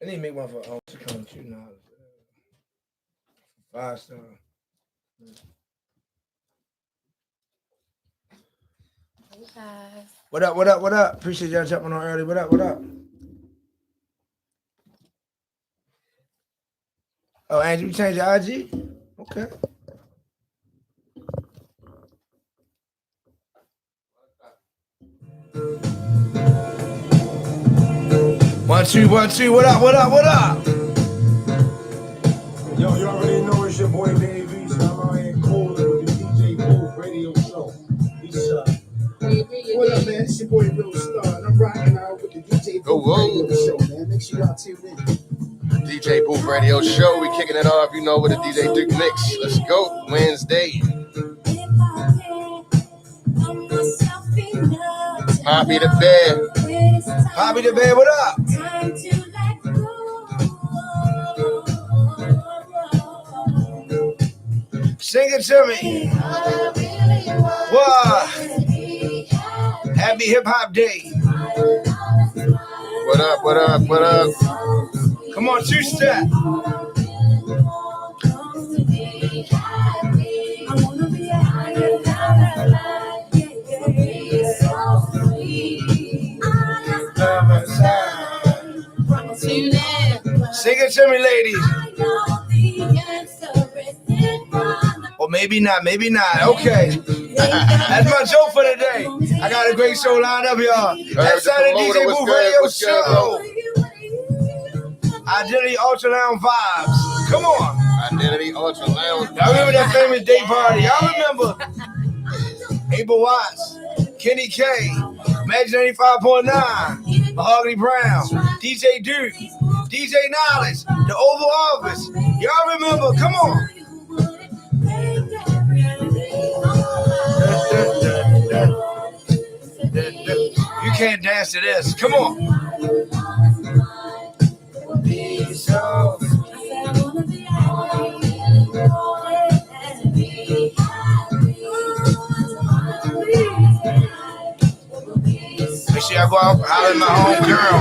I need to make one for to come to now. 5-star. What up? What up? What up? Appreciate y'all jumping on early. What up? What up? Oh, Andrew, you changed your IG? Okay. One, two, 1, 2. What up? What up? What up? Yo, you already know it's your boy Dave East. I'm out here calling with the DJ Booth Radio Show. What up, man? It's your boy Real Star, and I'm rocking out with the DJ Booth Radio Show, man. Make sure y'all tune in. DJ Booth Radio Show. We kicking it off, you know, with the DJ Duke Mix. Let's go. Wednesday. Poppy the Bear. Poppy the Bear, what up? Sing it to me. What? Happy Hip Hop Day. What up? What up? What up? Come on, 2-step. Sing it to me, ladies. Or maybe not, maybe not. Okay. That's my joke for today. I got a great show lined up, y'all. That's Saturday DJ Booth Radio Show. Identity Ultra Lounge vibes. Come on. Identity Ultra Lounge. Y'all remember that famous day party? Y'all remember? Abel Watts, Kenny K, Magic 95.9, Mahogany Brown, DJ Duke, DJ Knowledge, The Oval Office. Y'all remember? Come on. You can't dance to this. Come on. Make sure I go out holler at my own girl.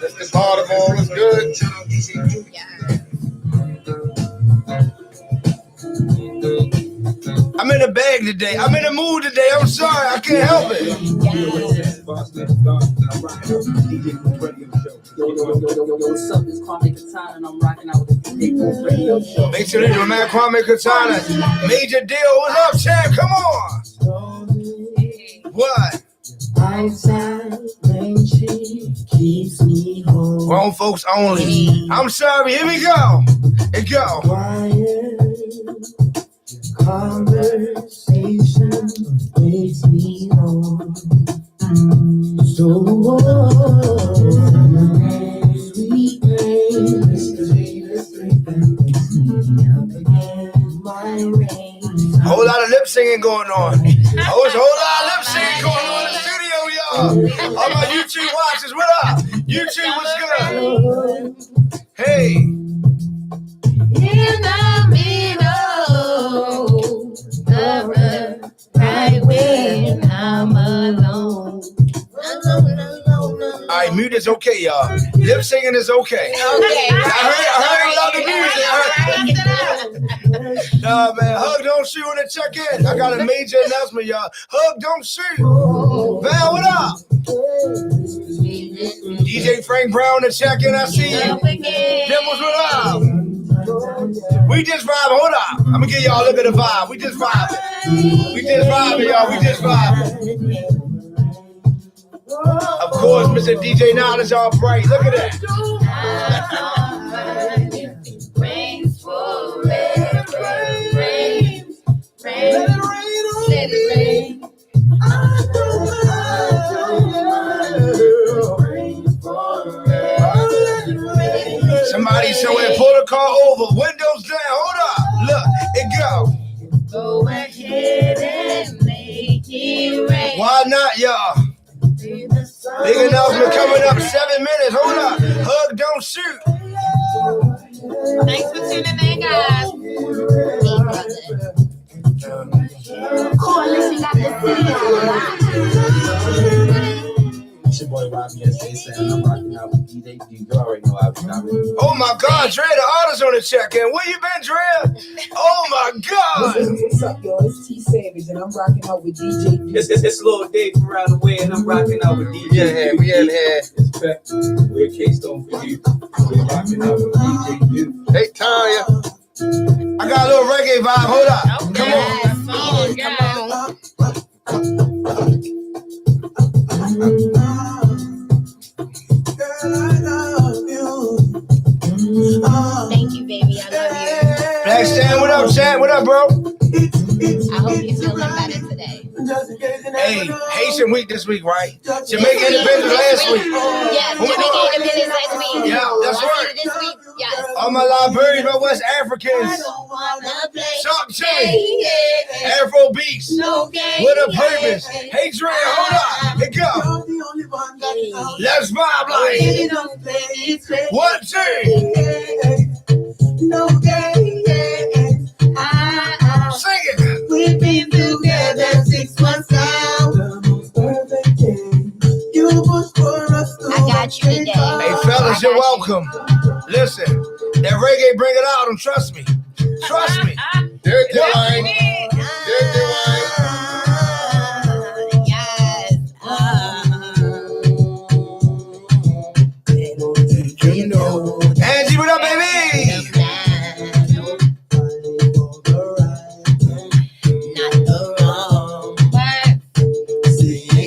That's the Baltimore. What's good? I'm in the bag today. I'm in the mood today. I'm sorry. I can't help it. What's up? It's Kwame Katana, and I'm rocking out with the DJ Booth Radio Show. Make sure you man Kwame Katana. Major deal. What's up, champ? Come on. What? Keeps me home. Grown folks only. I'm sorry. Here we go. Here we go. Conversation makes me home. So sweet whole lot of lip singing going on. Whole lot of lip singing going on in the studio, y'all. All my YouTube watchers, what up? YouTube, what's good? Hey. In the middle of right when I'm alone. All right, mute is okay, y'all. Lip singing is okay. Okay. I heard a lot of music. Nah, man, Hug Don't Shoot on the check-in. I got a major announcement, y'all. Hug Don't Shoot. Val, what up? DJ Frank Brown to check-in. I see you. Dimples, what up? We just vibing. Hold up. I'm gonna give y'all a look at the vibe. We just vibing. We just vibing, y'all. We just vibing. Of course, Mr. DJ Knowledge all bright. Look at that. Rains forever. Rain. Let it rain. Somebody somewhere pull the car over. Windows down. Hold up. Look, it go. Go ahead and make it rain. Why not, y'all? Big announcement coming up 7 minutes. Hold up. Hug Don't Shoot. Thanks for tuning in, guys. Coalition got the city on lock. It's your boy Robbie S.A. saying I'm rocking out with DJ D. You already know I was coming. Oh my God, Dre, the artist on the check-in. Where you been, Dre? Oh my God. What's up, y'all? It's T Savage, and I'm rocking out with DJ D. It's Lil Dave from around the way, and I'm rocking out with DJ. We in here. It's Pep. We're K-Stone for you. We're rocking out with DJ D. Hey, Tanya. I got a little reggae vibe. Hold up. Come on. Thank you, baby. I love Black Stan, what up, Chad? What up, bro? you. I hope you're feeling better today. Hey, Haitian week this week, right? Jamaica Independence last week. Yes, Jamaica Independence last week. Yeah, that's right. This week, yes. All my Liberians, my West Africans. Talk to me. Afro beats. With a purpose. Hey, Dre, hold up. Here go. Let's vibe like 1, 2. Sing it. We've been together 6 months now. I got you today. Hey, fellas, you're welcome. Listen, that reggae, bring it out. Trust me. Trust me. Derek Divine. Derek Divine. Yes. You know. Angie, what up, baby?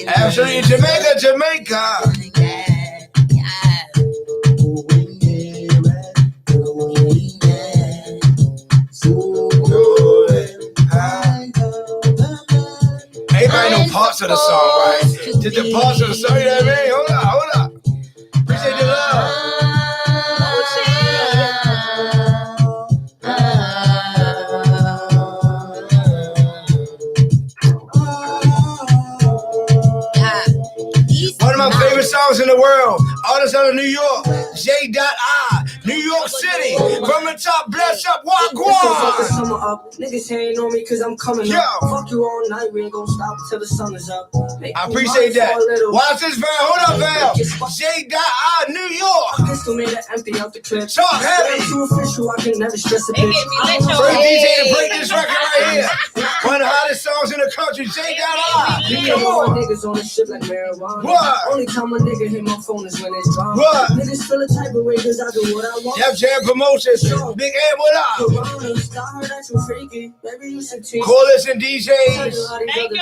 Absolutely, Jamaica. Everybody know parts of the song, right? Just the parts of the song, you know what I mean? Hold up. Appreciate the love. One of my favorite songs in the world. Artist out of New York, J.I. New York City. From the top, bless up, Wagwan. Summer up. Niggas hating on me cause I'm coming Yo. up. Fuck you all night, we ain't gonna stop till the sun is up. I appreciate that. Watch this, Val. Hold up, Val. J.I. New York. Pistol made it empty out the clip. Talk heavy. Too official, I can never stress a They bitch. get me lit, yo. First DJ to break this record right here. One of the hottest songs in the country, J.I. Come on. Niggas on the ship like marijuana. What? Only time a nigga hit my phone is when it's drama. What? Niggas feel the type of way cause I do what I want. Def Jam Promotions. Big Ed, what up? Corona, star, that's so freaky. Baby, you should teach. Coalition DJs. Thank you. I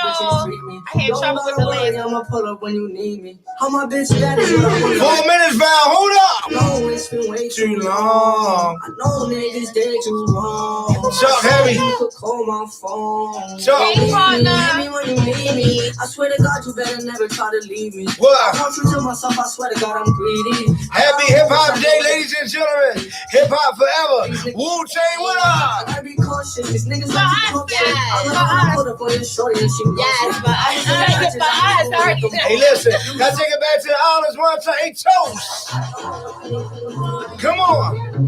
had trouble with the last I'ma pull up when you need me. How my bitch that is 4 minutes, Val. Hold up. No, it's been way Too long. I know niggas they too wrong. Talk heavy. You could call my phone. Talk. Hey, partner. Need me when you need me. I swear to God, you better never try to leave me. I What? want you to myself. I swear to God, I'm greedy. Happy Hip Hop Day, ladies and gentlemen. Hip Hop forever. Wu-Tang, what up? I gotta be cautious. These niggas like to talk shit. Yes. I'm gonna put up on your shorty and she Yes, loves it. but Hey, listen. Let's take it back to the islands one time. Hey, Toast. Come on.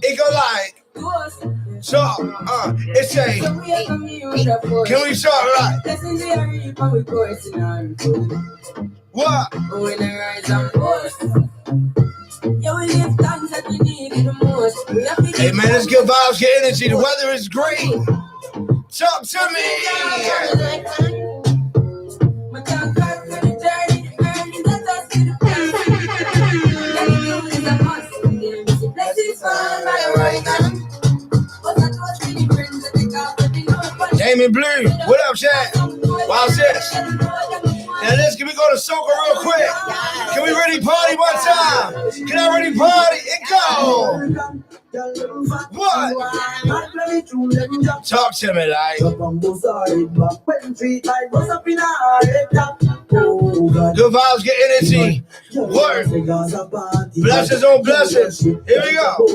It go like. Talk. It's a. Can we talk like? What? Hey man, let's get vibes, get energy. The weather is great. Talk to me. Damon Blue, what up, Chad? What's this? Now let's can we go to Soca real quick? Can we really party one time? Can I really party and go? What? Talk to me like. Good vibes, get energy. Work. Blessings on blessings. Here we go.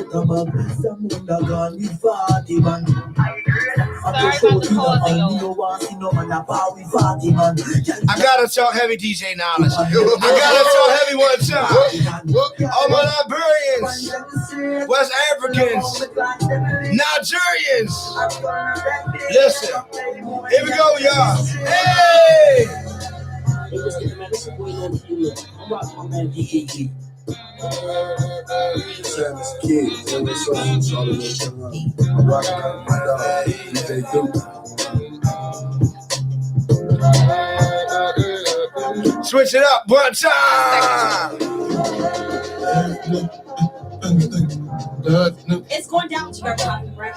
I gotta talk heavy DJ knowledge. I gotta talk heavy one time. All my Liberians, West Africans, Nigerians. Listen, here we go, y'all. Hey! Switch it up one time. It's going down to your copyright.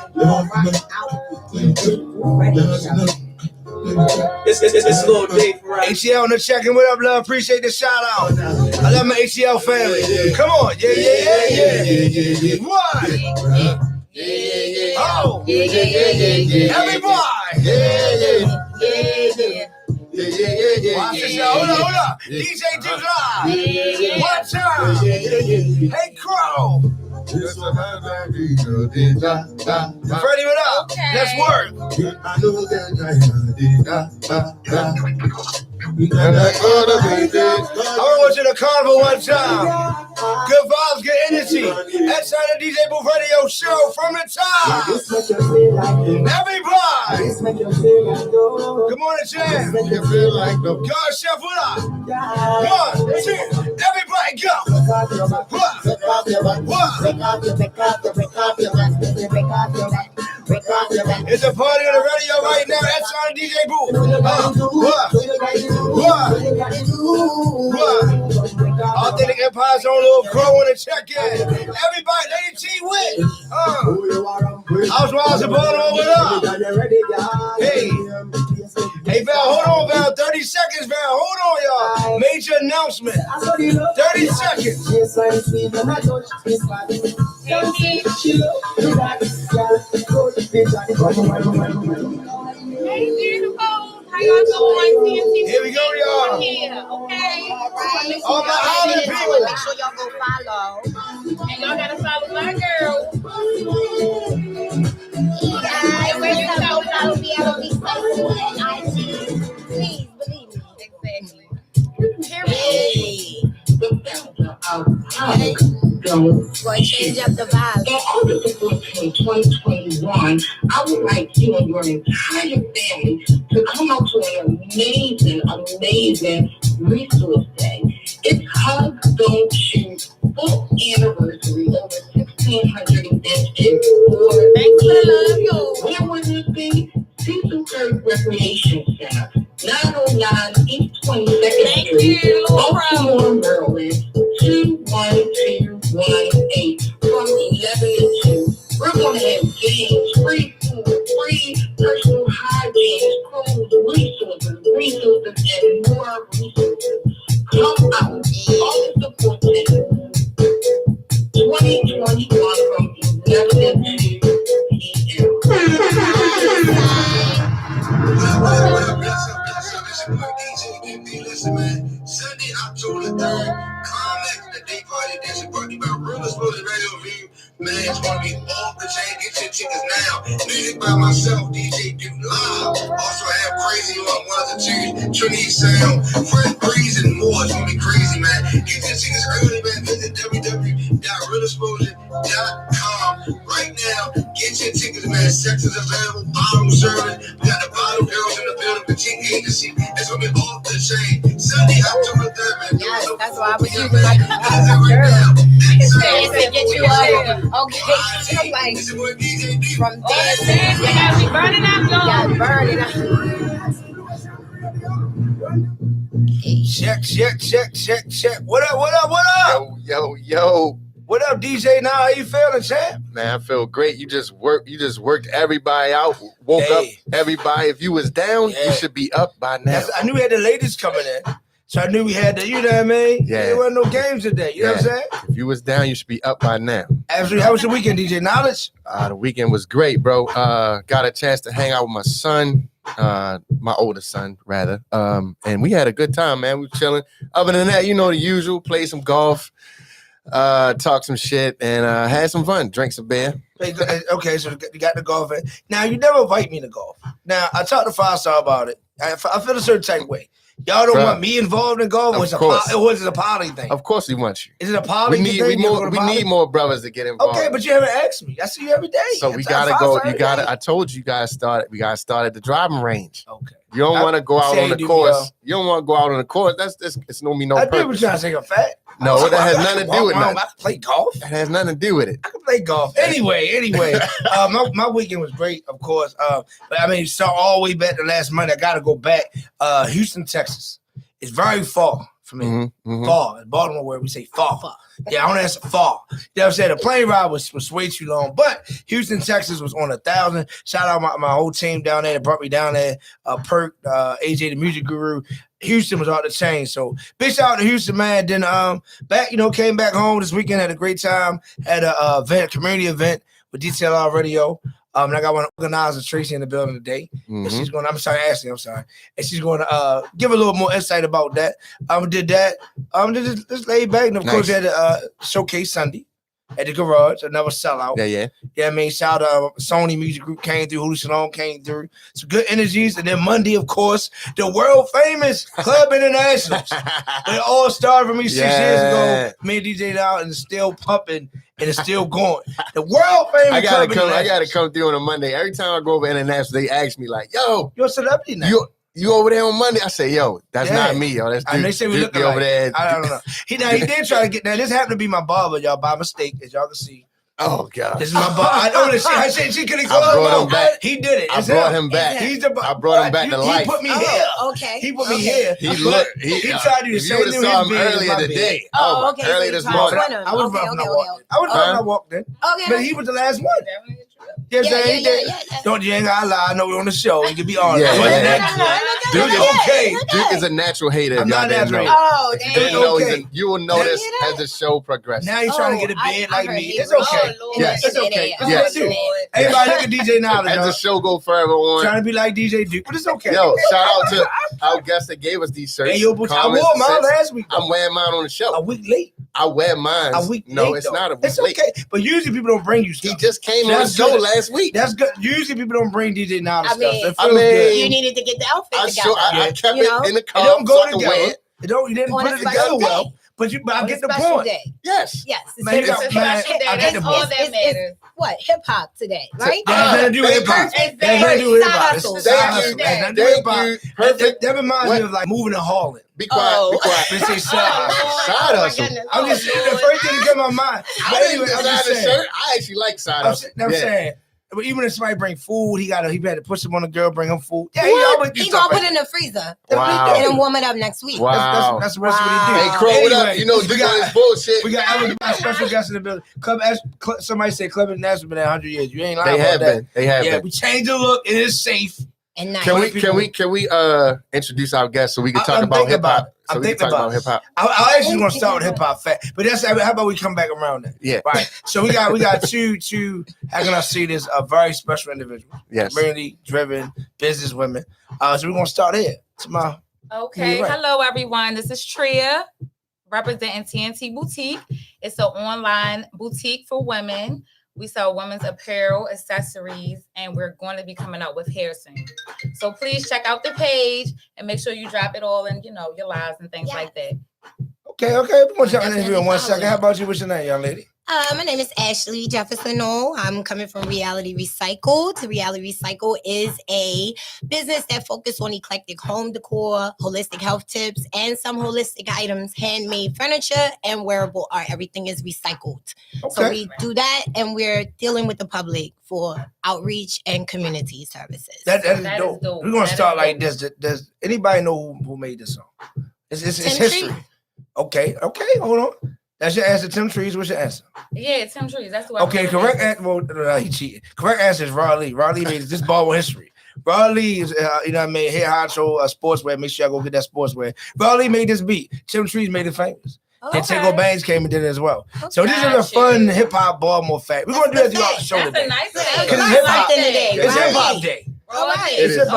It's a little day for right. ATL on the check-in. What up, love? Appreciate the shout out. I love my ATL family. Come on. Yeah. One. Oh. Everybody. Watch this, y'all. Hold up. DJ Duke Live. One time. Hey, Crow. Freddie, what up? Okay. Let's work. I went to the carnival one time. Good vibes, good energy. That's how the DJ Booth Radio show from the top. Everybody. Good morning, Jam. God, Chef, what up? 1, 2, everybody go. It's a party on the radio right now. That's on DJ Booth. Authentic Empire's own little Crow in the check-in. Everybody, Lady T with. Housewives of Baltimore, what up? Hey, Val, hold on, Val. 30 seconds, Val. Hold on, y'all. Major announcement. 30 seconds. Hey, beautiful. How y'all doing? Here we go, y'all. Yeah, okay. All my island people. Make sure y'all go follow. And y'all gotta follow my girl. Yeah, where you follow me on Facebook and IG. Please believe me. Exactly. Going to change up the vibe. In August the 14th, 2021, I would like you and your entire family to come out to an amazing resource day. It's Hug, Don't Shoot 4th anniversary, over 1,600 events in Thank you, love you. Where would it be? Cecil Recreation Center, 909 East 22nd Street, Baltimore, Maryland, 21218 from 11 to 2. We're going to have games, free food, free personal hygiene, clothes, resources, and more resources. Come out August the 14th, 2021 from 11 to 2 p.m. Sunday, October 3rd, Climax, the day party edition brought to you by Real Explosion Radio View. Man, it's going to be off the chain. Get your tickets now. Music by myself, DJ Duke Live. Also, I have Crazy on one of the tunes, Trinity Sound, Fred Breeze, and more. It's going to be crazy, man. Get your tickets early, man. Visit www.realexplosion.com right now. Get your tickets, man. Sections available, bottom serving. We got the bottom girls in the building, boutique agency. It's going to be off the chain. Sunday, October 3rd, man. Yes, that's why I was using my girl. To get you up. Okay, I'm like, from dancing. You gotta be burning out, y'all. Yeah, burning out. Check. What up? Yo. What up, DJ? Now, how you feeling, champ? Man, I feel great. You just worked everybody out, woke up everybody. If you was down, you should be up by now. I knew we had the ladies coming in. So I knew we had the, you know what I mean? Yeah. There wasn't no games today. You know what I'm saying? If you was down, you should be up by now. Absolutely. How was your weekend, DJ Knowledge? The weekend was great, bro. Got a chance to hang out with my son, my oldest son, rather. And we had a good time, man. We were chilling. Other than that, you know the usual. Played some golf, talk some shit, and had some fun. Drank some beer. Okay, so you got the golf. Now you never invite me to golf. Now I talked to 5-Star about it. I feel a certain type of way. Y'all don't want me involved in golf. It was a poly thing. Of course, we want you. Is it a poly thing? We need more brothers to get involved. Okay, but you haven't asked me. I see you every day. So we gotta go. You gotta. I told you guys started. We gotta start at the driving range. Okay. You don't want to go out on the course. You don't want to go out on the course. It's no me no. I do what trying to take a fact. No, that has nothing to do with nothing. that. I can play golf. That has nothing to do with it. I can play golf. Anyway, my weekend was great, of course. But I mean, so all the way back to last Monday. I got to go back. Houston, Texas. It's very far for me. Mm-hmm. Far. In Baltimore, where we say far. Yeah, I want to answer far. You know what I'm saying? The plane ride was way too long. But Houston, Texas was on 1,000. Shout out my whole team down there that brought me down there. Perk, AJ, the music guru. Houston was out the chain. So big shout out to Houston, man. Then came back home this weekend, had a great time. Had a community event with DTLR Radio. And I got one organizer, Tracy, in the building today. Mm-hmm. And she's going, Ashley, and she's going to give a little more insight about that. Did that. Just laid back. And of course, we had a showcase Sunday at the garage, another sellout. Yeah. Yeah, I mean, shout out Sony Music Group came through, Hulu Shalom came through. Some good energies. And then Monday, of course, the world famous Club Internationals. It all started for me 6 years ago. Me and DJ now, and it's still pumping. And it's still going. The world famous. I gotta come through on a Monday. Every time I go over international, they ask me like, "Yo, you're a celebrity now. You over there on Monday?" I say, "Yo, that's not me, yo. That's Duke, they say we look over there." I don't know. He did try to get that. This happened to be my barber, y'all, by mistake, as y'all can see. Oh God! This is my barber. I know this shit. I said she couldn't call him back. He did it. I brought him back. I brought him back to life. He put me here. Okay. He put me here. He tried to do the same thing. You would have saw him earlier today. Oh, okay. Earlier this morning. I was rough when I walked in. Okay. But he was the last one. Yeah. Don't you ain't gotta lie. I know we're on the show. You can be honest. Duke is a natural hater. I'm not natural. Oh, damn. You will notice as the show progresses. Now you're trying to get a bid like me. It's okay. Yes. It's okay. Yes. Everybody look at DJ Knowledge. As the show go further on. Trying to be like DJ Duke, but it's okay. Yo, shout out to our guest that gave us these shirts. Hey, I wore mine last week. I'm wearing mine on the show. A week late. I wear mine. A week late. No, it's not a week late. It's okay. But usually people don't bring you stuff. He just came on the show last week. That's good. Usually people don't bring DJ Knowledge stuff. You needed to get the outfit together. I kept it in the car. It don't go together. You didn't put it together well. But I get the point. Yes. Man, it's a special day. That's all that matters. What? Hip hop today, right? That has nothing to do with hip hop. That has nothing to do with hip hop. Thank you. Perfect. That reminds me of like moving to Harlan. Be quiet. Be quiet. Let's say side hustle. I'm just the first thing that came to my mind. But anyway, I'm just saying. Shirt. I actually like side hustle. I'm saying. But even if somebody bring food, he had to push him on the girl, bring him food. Yeah, he gonna put it in the freezer. Wow. And then warm it up next week. Wow. That's what he do. Hey, Crow, what up? You know, we got bullshit. We got special guests in the building. Somebody say Club International been there 100 years. You ain't lying. They have been. They have been. We changed the look. It is safe. And nice. Can we introduce our guests so we can talk about hip hop? I'm thinking about hip hop. I actually want to start with hip hop fact, but how about we come back around that? Yeah. Right. So we got two. How can I say this? A very special individual. Yes. Really driven business women. So we're gonna start here. Okay. Hello, everyone. This is Tria, representing TNT Boutique. It's an online boutique for women. We sell women's apparel, accessories, and we're going to be coming out with hair soon. So please check out the page and make sure you drop it all in, your lives and things like that. Okay. We're going to jump in here in 1 second. How about you? What's your name, young lady? My name is Ashley Jefferson. I'm coming from Reality Recycled. Reality Recycled is a business that focuses on eclectic home decor, holistic health tips, and some holistic items, handmade furniture, and wearable art. Everything is recycled. Okay. So we do that, and we're dealing with the public for outreach and community services. That is dope. We're going to start like this. Does anybody know who made this song? It's history. Tree. Okay. Hold on. That's your answer, Tim Trees. What's your answer? Yeah, Tim Trees. That's what. Okay, correct answer. Well, he cheated. Correct answer is Raw Lee. Raw Lee made this ball with history. Raw Lee is, head honcho sportswear. Make sure I go get that sportswear. Raw Lee made this beat. Tim Trees made it famous. Okay. And Tango Bangs came and did it as well. Okay. So this is a fun hip hop Baltimore fact. We're gonna do that throughout the show today. That's a nice thing. It's hip hop day. It's hip hop day. All right. It is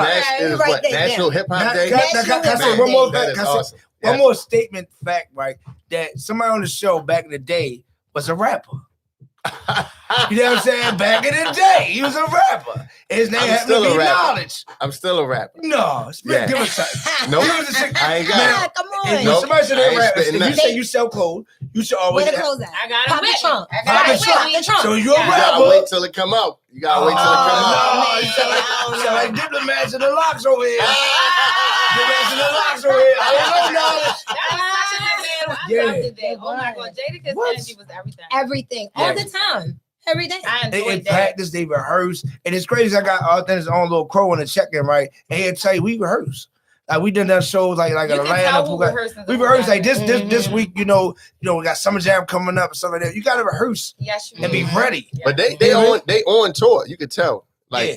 what? National Hip Hop Day. One more fact. Awesome. One more statement fact, right? That somebody on the show back in the day was a rapper. You know what I'm saying? Back in the day, he was a rapper. His name I'm happened still to a be rapper. Knowledge. I'm still a rapper. No, Yeah. give us something. Nope. Give us a second. I ain't got Man, it. Come if on. Nope. somebody said I they ain't rap, if spitting you nothing. say you sell clothes, you should always Where the have. clothes at? I got Pop it the with trunk. me. I Pop got the it trunk. with me. trunk. So you're a You gotta rapper. wait till it come out. You gotta wait till it come out. No, man. you sound I don't like, sound like know. diplomats and the locks over here. Diplomats and the locks over here. I don't know, Knowledge. That was such a good battle. I Yeah. loved it. Oh my God, Jadakiss What? energy was everything. Everything. All Yeah. the time. Every day. I They enjoyed in that. practice, they rehearse, and it's crazy. I got his own little crow in the check-in, right? And he'll tell you we rehearse. Like we done shows like You in can Atlanta. tell who rehearsing. We rehearse like this Mhm. week. You know, we got Summer Jam coming up and stuff like that. You got to rehearse Yes, you and be do. ready. Yeah. But they Yeah. on tour. You could tell. Like Yeah.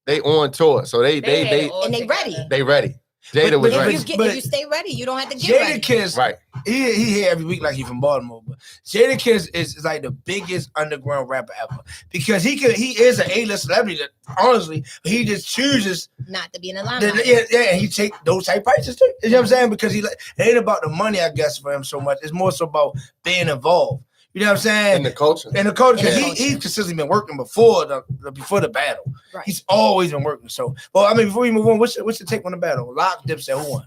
they on tour. So had it they all And they together. ready. they ready. Jada was But- ready. If you stay ready, you don't have to get ready. Jadakiss, Right. he here every week like he from Baltimore, but Jadakiss is like the biggest underground rapper ever because he is an A-list celebrity. That, honestly, he just chooses. Not to be in the limelight. Yeah, and he take those type prices too. You know what I'm saying? Because it ain't about the money, I guess, for him so much. It's more so about being involved. You know what I'm saying? In the culture. And the coach, In the because culture. he's consistently been working before the battle. Right. He's always been working. So, well, I mean, before we move on, what's your take on the battle? Lock, Dipset, who won?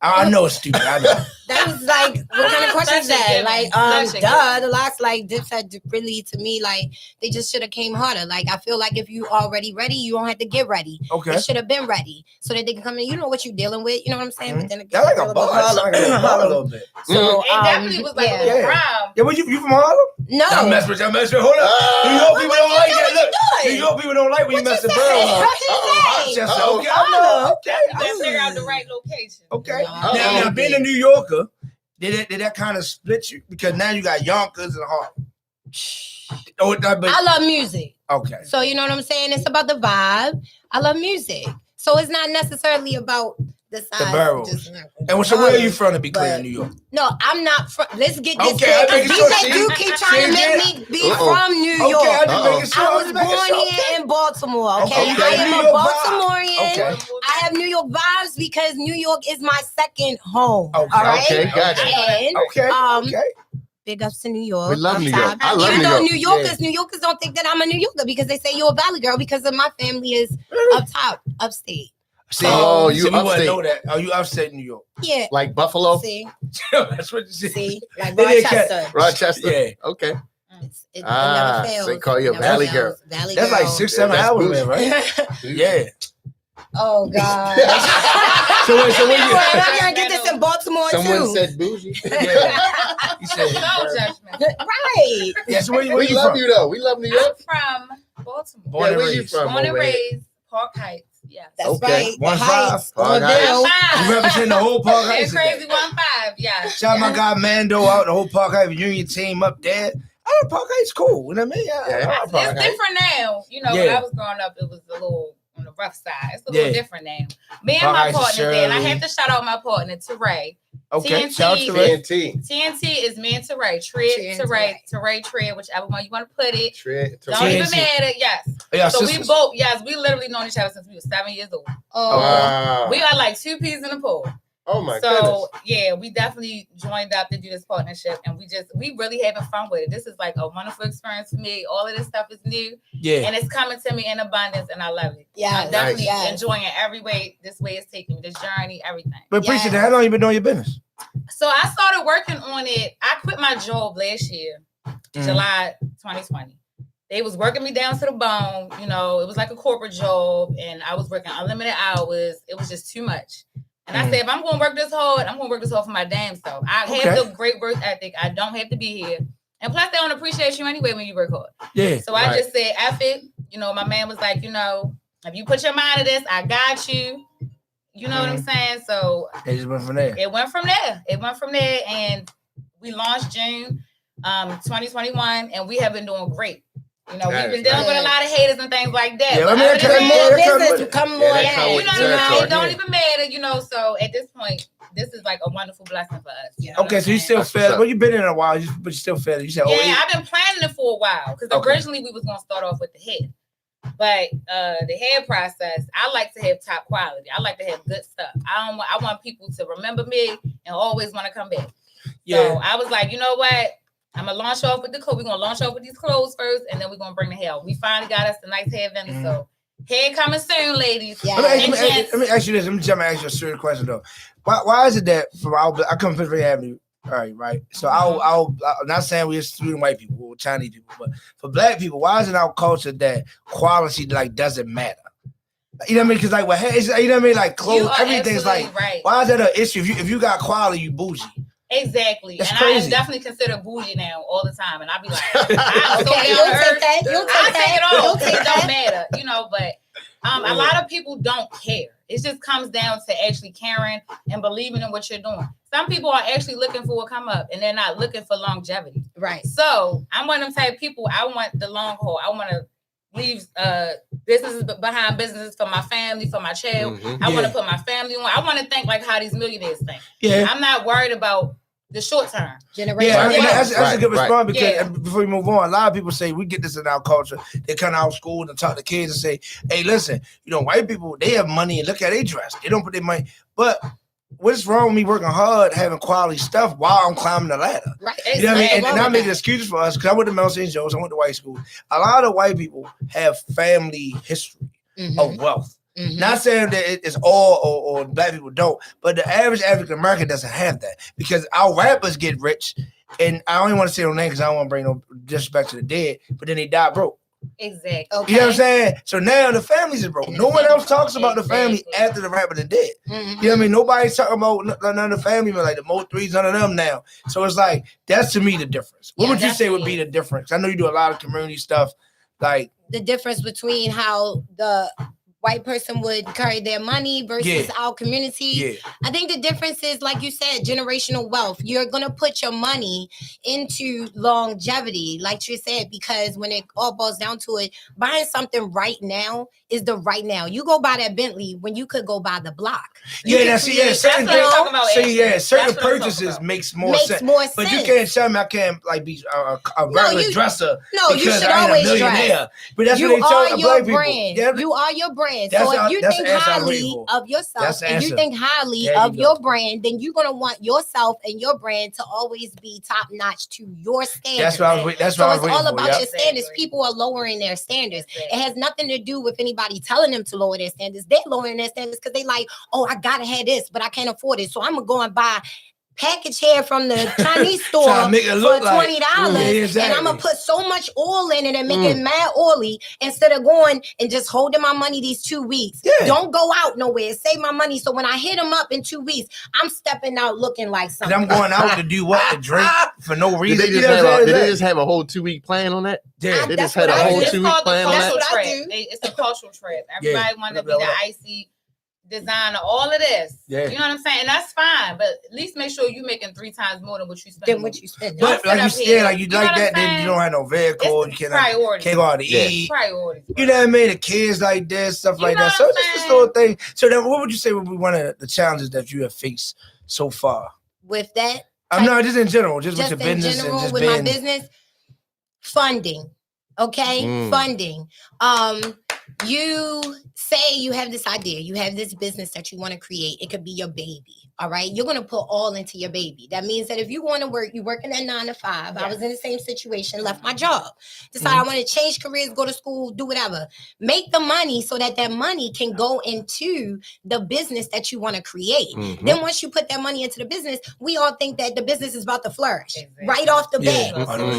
I know it's stupid. I know. That was like, what kind of question is Such a that? given. Like, Such a given. the locks, like Dipset really to me, like they just should have came harder. Like I feel like if you already ready, you don't have to get ready. Okay. They should have been ready so that they can come in. You know what you're dealing with. You know what I'm saying? But then That's like a again, bar. That's like a bar a little bit. So It definitely was like a yeah. little Yeah. crime. Yeah, but you from Harlem? No. I mess with you. I mess with. Hold up. New York people don't like that. Look, New York people don't like when you mess the barrel on. Rochester. Okay, I know. You gotta figure out the right location. Okay. No. Now being a New Yorker, did that kind of split you? Because now you got Yonkers and Harlem. Oh, I love music. okay. So you know what I'm saying? It's about the vibe. I love music. So it's not necessarily about the size. boroughs. Just not- And so where are you from to be clear But- in New York? No, I'm not from. Let's get this Okay, straight. I think it's DJ so. do keep trying to make me be Uh-oh. from New Okay, York. I just making sure. I was just making born sure. here in Baltimore. Okay, Okay, I am New a York vibe. Baltimorean. Okay. I have New York vibes because New York is my second home. Okay. All right. Okay, gotcha. And Okay. okay. Big ups to New York. We love up New top. York. I love Even New though York. New Yorkers don't think that I'm a New Yorker because they say you're a Valley girl because of my family is up top, upstate. See, Oh, you see, we wouldn't upstate. know that. Oh, you upstate New York. Yeah. Like Buffalo, See, That's what you see. see, like They didn't catch- Rochester. Rochester. Yeah. Okay. It Ah, never fails. so they call you a Never Valley fails. girl. Valley That's girl. like 6-7 That's hours, bougie. man, right? Yeah. Oh God. So wait, so when you I'm gonna get this in Baltimore Someone too. said bougie. yeah. He said No judgment. Right. yeah, so where We you love from? you though. We love New I'm York. from Baltimore. Born Yeah, and where you raised. from? Born and over here? raised, Park Heights. Yes. That's Okay. right. The 1-5. Heights. Park Orville. Heights. You represent the whole Park They're Heights. crazy today. 1-5. Yeah. Shout out my guy Mando out, the whole Park Heights Union team up there. Oh, Park Heights cool. You know what I mean? Yeah. I like It's Park Heights. different now. You know, when Yeah. I was growing up, it was a little on the rough side. It's a little Yeah. different now. Me and Park my Heights is partner there, and I Shirley. have to shout out my partner, Teray. Okay, TNT. shout out to Ray. TNT. TNT is me and Teray. Tread and Teray, Tread, whichever one you want to put it. Tread. Don't even TNT. matter. Yes. Yeah, So sisters. we literally known each other since we were 7 years old. Oh. Wow. We are like two peas in a pod. Oh my So goodness. yeah, we definitely joined up to do this partnership, and we really having fun with it. This is like a wonderful experience for me. All of this stuff is new, Yeah. and it's coming to me in abundance, and I love it. Yes, I'm definitely yes. enjoying it every way. This way it's taking me, this journey, everything. But Yes. appreciate that. How long you been doing your business? So I started working on it. I quit my job last year, Mhm. July 2020. They was working me down to the bone. You know, it was like a corporate job, and I was working unlimited hours. It was just too much. And I said, if I'm going to work this hard, I'm going to work this hard for my damn self. I have the great work ethic. I don't have to be here. And plus, they don't appreciate you anyway when you work hard. Yeah. So I just said, F it. You know, my man was like, you know, if you put your mind to this, I got you. You know what I'm saying? So It just went from there. it went from there. It went from there. And we launched June 2021. And we have been doing great. You know, That we've is been dealing nice. with a lot of haters and things like that. Yeah, But I mean, other okay, than more that, business to come Yeah, more that come you with know the what I'm saying? territory. It don't even matter, you know. So at this point, this is like a wonderful blessing for us. You know Okay, what so you I'm still That's fed. what's up. Well, you've been in a while, but you still fed. You said, saying? oh, Yeah, I've been planning it for a while because Okay. originally we was gonna start off with the head, but the hair process, I like to have top quality. I like to have good stuff. I want people to remember me and always want to come back. yeah. So I was like, you know what? I'm gonna launch off with the clothes. We're gonna launch off with these clothes first, and then we're gonna bring the hair. We finally got us a nice hair vendor, so hair coming soon, ladies. Yeah. Let me ask you this. Let me jump and ask you a serious question though. Why is it that I come from Pennsylvania Avenue? All right. So I'm not saying we're excluding white people or Chinese people, but for black people, why is it our culture that quality like doesn't matter? You know what I mean? Because like, you know what I mean? Like clothes, everything's like. Right. Why is that an issue? If you got quality, you bougie. Exactly. That's and crazy. I definitely consider bougie now all the time, and I be like, You'll take that. I take it all. You'll take It don't that. matter, but a lot of people don't care. It just comes down to actually caring and believing in what you're doing. Some people are actually looking for a come up, and they're not looking for longevity. Right. So I'm one of them type of people. I want the long haul. I want to leave businesses behind businesses for my family, for my child. I want to put my family on. I want to think like how these millionaires think. Yeah. I'm not worried about the short term. Generation. Yeah, I mean, that's a good response because Yeah. before we move on, a lot of people say we get this in our culture. They come out of school and talk to kids and say, hey, listen, white people, they have money and look how they dress. They don't put their money. But what's wrong with me working hard, having quality stuff while I'm climbing the ladder? Right. You know what I mean? And I'm making excuses for us because I went to Mount St. Joe's, I went to white school. A lot of white people have family history of wealth. Not saying that it's all or black people don't, but the average African American doesn't have that because our rappers get rich, and I don't even want to say no name because I don't want to bring no disrespect to the dead, but then they die broke. Exactly. Okay. You know what I'm saying? So now the families are broke. No one else talks about the family after the rapper is dead. You know what I mean? Nobody's talking about none of the family, but like the Mo 3s, none of them now. So it's like that's to me the difference. What would you say would be the difference? I know you do a lot of community stuff, like the difference between how the white person would carry their money versus our community. Yeah. I think the difference is, like you said, generational wealth. You're going to put your money into longevity, like you said, because when it all boils down to it, buying something right now is the right now. You go buy that Bentley when you could go buy the block. Certain purchases makes more sense. But you can't tell me I can't like be a regular dresser. No, you should I always ain't a millionaire. dress. But that's You what they tell are your black people. brand. Yeah, You are your brand. That's So how- if you that's think the answer I'm highly waiting for. of yourself That's the and you answer. think highly There you of go. your brand, then you're gonna want yourself and your brand to always be top notch to your standards. That's what I was waiting. That's So what I it's was all waiting for. about Yep. your standards. People are lowering their standards. It has nothing to do with anybody telling them to lower their standards. They're lowering their standards because they like, oh, I gotta have this, but I can't afford it. So I'm gonna go and buy package hair from the Chinese store Trying to make it for look like- $20, Yeah, exactly. and I'm gonna put so much oil in it and make it mad oily instead of going and just holding my money these 2 weeks. Yeah. Don't go out nowhere. Save my money. So when I hit them up in 2 weeks, I'm stepping out looking like And something. I'm going out to do what? To drink for no Did reason. they You just know what I'm have, did saying? they just have a whole 2-week plan on that? Yeah. They That's just had what a I whole do. It's 2-week called the plan on that? cultural That's what I trip. do. It's a cultural trip. Everybody want to be Blah, the blah. icy designer, all of this. Yeah. You know what I'm saying? And that's fine, but at least make sure you're making 3 times more than what you spend. Than what you spend. But like you said, like you know like what that, I'm then saying? you don't have no vehicle. It's You can't priorities. go out to Yeah. eat. Priorities. You know what I mean? The kids like this, stuff You like know that. what So I'm it's just this saying? little thing. So then what would you say would be one of the challenges that you have faced so far? With that, I'm not just in general, just with just your in business general and just with being my business, funding. Okay, funding. You say you have this idea, you have this business that you want to create. It could be your baby. All right, you're gonna put all into your baby. That means that if you want to work, you working at 9 to 5. I was in the same situation, left my job, decide I want to change careers, go to school, do whatever. Make the money so that that money can go into the business that you want to create. Then once you put that money into the business, we all think that the business is about to flourish right off the bat.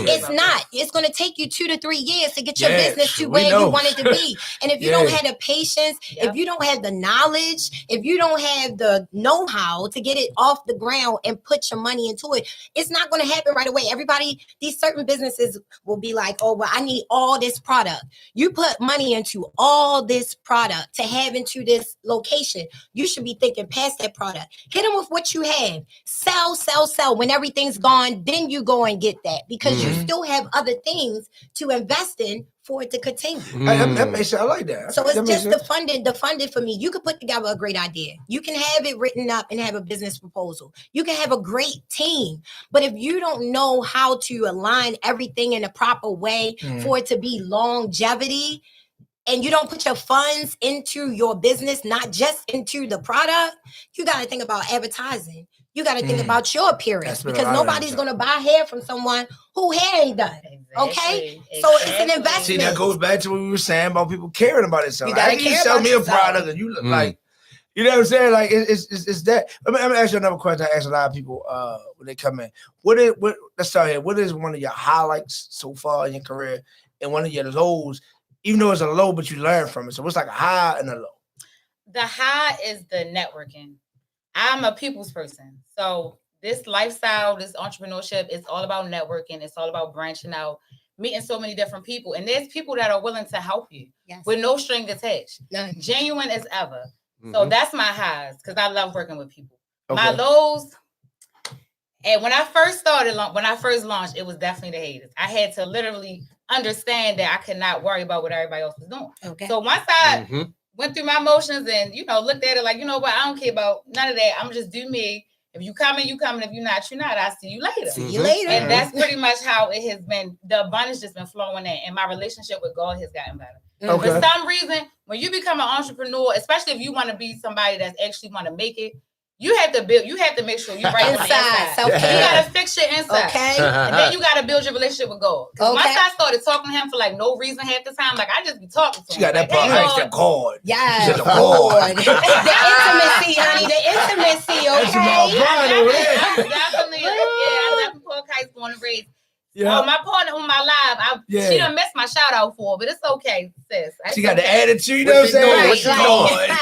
It's not. It's going to take you 2 to 3 years to get your business to where you want it to be. And if you don't have the patience, if you don't have the knowledge, if you don't have the know-how to get it off the ground and put your money into it, it's not going to happen right away. Everybody, these certain businesses will be like, oh, well, I need all this product. You put money into all this product to have into this location. You should be thinking past that product. Hit them with what you have. Sell, sell, sell. When everything's gone, then you go and get that because you still have other things to invest in for it to continue. That makes sense. I like that. So it's That just makes the funding for me. You could put together a great idea. You can have it written up and have a business proposal. You can have a great team. But if you don't know how to align everything in a proper way for it to be longevity, and you don't put your funds into your business, not just into the product, you got to think about advertising. You got to think about your appearance That's been a because lot of nobody's that. going to buy hair from someone who hair ain't done. Okay? So it's an investment. See, that goes back to what we were saying about people caring about themselves. You gotta After you care sell about me a yourself. product and you look like, you know what I'm saying? Like it's that. Let me ask you another question. I ask a lot of people when they come in. Let's start here. What is one of your highlights so far in your career and one of your lows? Even though it's a low, but you learn from it. So what's like a high and a low? The high is the networking. I'm a people's person. So this lifestyle, this entrepreneurship, it's all about networking. It's all about branching out, meeting so many different people. And there's people that are willing to help you with no string attached. None. Genuine as ever. So that's my highs because I love working with people. My lows, and when I first launched, it was definitely the haters. I had to literally understand that I could not worry about what everybody else was doing. Okay. So once I went through my emotions and, looked at it like, you know what, I don't care about none of that. I'm just do me. If you coming, you coming. If you're not, you're not. I'll see you later. See you later. And that's pretty much how it has been. The abundance just been flowing in. And my relationship with God has gotten better. Okay. For some reason, when you become an entrepreneur, especially if you want to be somebody that's actually want to make it, you have to make sure you're right on the inside. Self-care. You got to fix your inside. Okay. And then you got to build your relationship with God. Because Okay. once I started talking to him for like no reason half the time, like I just be talking to him. She got that like, part. hey, Like the cord. Yes. She got the cord. The intimacy, honey. The intimacy, That's my okay? bride over there. I definitely Paul Kite's born and raised. Yeah. My partner on my live, she done missed my shout out for, but it's okay, sis. She got the attitude, you know what I'm saying? What she doing?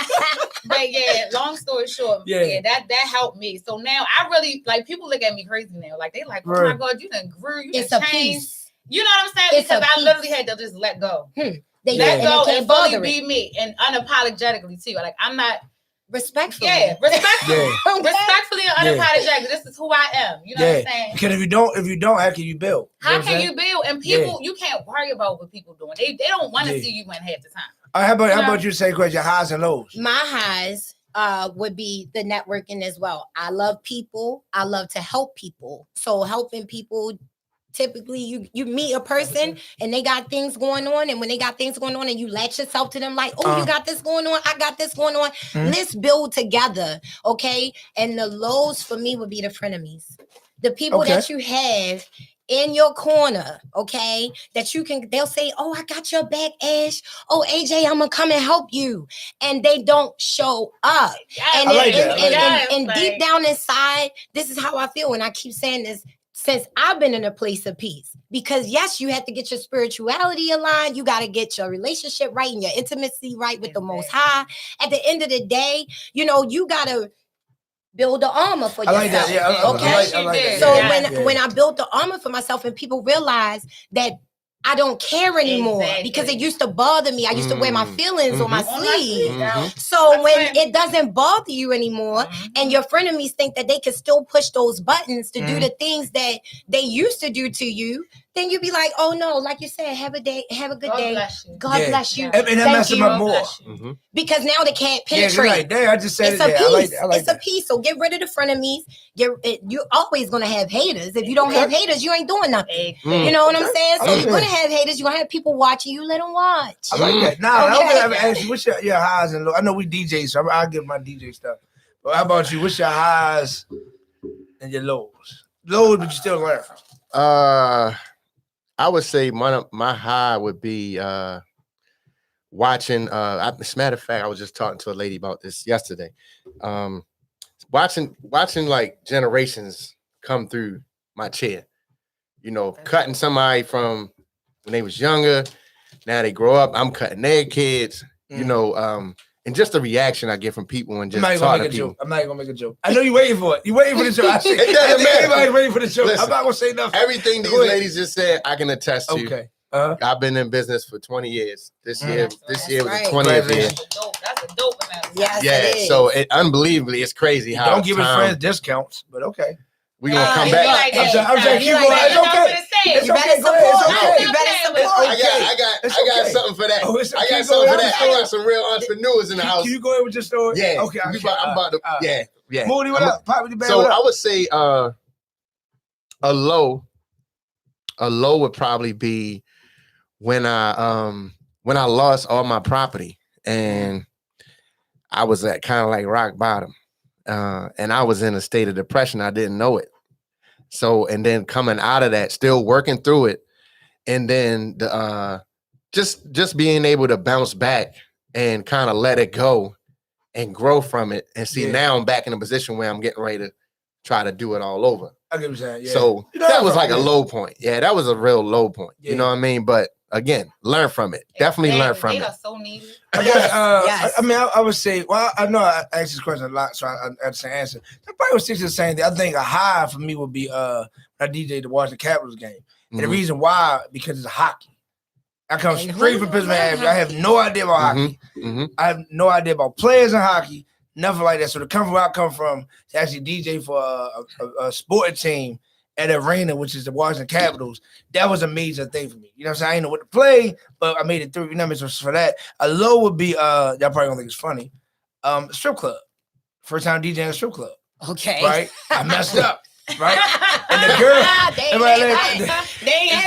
But yeah, long story short, that helped me. So now I really like people look at me crazy now. Like they like, oh my God, you done grew, you It's done a changed. piece. You know what I'm saying? It's a Because I piece. literally had to just let go. They Let go can't and bother fully it. be me and unapologetically too. Like I'm not Respectfully. Yeah, respectfully. Okay. Respectfully and unapologetically. This is who I am. You know what I'm saying? Because if you don't, how can you build? How can you build? And people, you can't worry about what people doing. They don't want to see you win half the time. All right, how about you say question, highs and lows? My highs would be the networking as well. I love people. I love to help people. So helping people, typically you meet a person and they got things going on, and when they got things going on and you latch yourself to them like, oh, you got this going on, I got this going on. Let's build together, okay? And the lows for me would be the frenemies. The people that you have in your corner, okay, that they'll say, oh, I got your back, Ash. Oh, AJ, I'm gonna come and help you. And they don't show up. And deep down inside, this is how I feel. And I keep saying this since I've been in a place of peace. Because yes, you have to get your spirituality aligned. You got to get your relationship right and your intimacy right with the Most High. At the end of the day, you got to build the armor for yourself. I like that. Yeah, I like that. So when I built the armor for myself and people realize that I don't care anymore because it used to bother me. I used to wear my feelings on my sleeve. So when it doesn't bother you anymore and your frenemies think that they can still push those buttons to do the things that they used to do to you, then you be like, oh no, like you said, have a good day. God bless you. And that messes them up more. Because now they can't penetrate. I just said it's a piece. It's a piece. So get rid of the frenemies. You're always gonna have haters. If you don't have haters, you ain't doing nothing. You know what I'm saying? So you're gonna have haters. You're gonna have people watching you. Let them watch. I like that. Now, I was ask you, what's your highs and lows? I know we DJ, so I'll give my DJ stuff. But how about you? What's your highs and your lows? Lows, but you still learn from. I would say my high would be watching. As a matter of fact, I was just talking to a lady about this yesterday. Watching like generations come through my chair. Cutting somebody from when they was younger. Now they grow up. I'm cutting their kids. And just the reaction I get from people and just talking to people. I'm not gonna make a joke. I know you're waiting for it. You're waiting for the joke. It doesn't matter. Everybody's waiting for the joke. Listen, I'm not gonna say nothing. Everything these ladies just said, I can attest to. Okay. I've been in business for 20 years. This year was the 20th year. That's a dope amount. Yes, so unbelievably, it's crazy how don't give his friends discounts, but okay. We're gonna come back. I'm saying keep going. It's okay. You better support. You better support. I got something for that. I got something for that. I got some real entrepreneurs in the house. Can you go ahead with your story? Yeah. Okay. I'm about to. Yeah. Moody, what up? Pop, so I would say a low would probably be when I lost all my property and I was at kind of like rock bottom. and I was in a state of depression. I didn't know it. So, and then coming out of that, still working through it, and then the just being able to bounce back and kind of let it go and grow from it, and see now I'm back in a position where I'm getting ready to try to do it all over. I get what you're saying. Yeah. So that was like a low point. Yeah, that was a real low point. Yeah. You know what I mean? But again, learn from it. Definitely learn from it. They are so needed. I guess, I mean, I would say, well, I know I asked this question a lot, so I understand the answer. I probably would stick to the same thing. I think a high for me would be when I DJ the Washington Capitals game. And the reason why, because it's hockey. I come straight from Pennsylvania. I have no idea about hockey. I have no idea about players in hockey, nothing like that. So to come from where I come from, to actually DJ for a sporting team at Arena, which is the Washington Capitals, that was a major thing for me. You know what I'm saying? I didn't know what to play, but I made it through. You know what I mean? So for that, a low would be, y'all probably don't think it's funny, strip club. First time DJing a strip club. Okay. Right? I messed up. Right? And the girl,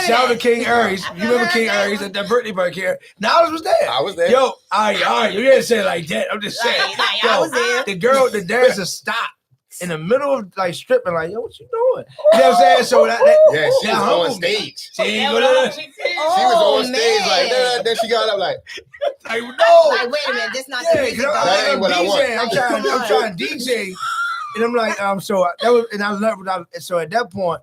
shout out to King Aries. You remember King Aries at that birthday party here? Niles was there. I was there. Yo, all right, you didn't say it like that. I'm just saying. I was there. The girl, the dancer stopped in the middle of like stripping, like, yo, what you doing? You know what I'm saying? So that she was on stage. She was on stage like that. Then she got up like no. Like, wait a minute, this not Yeah, the music. that ain't what I want. I'm trying to DJ. And I'm like, so that was, and I learned. So at that point,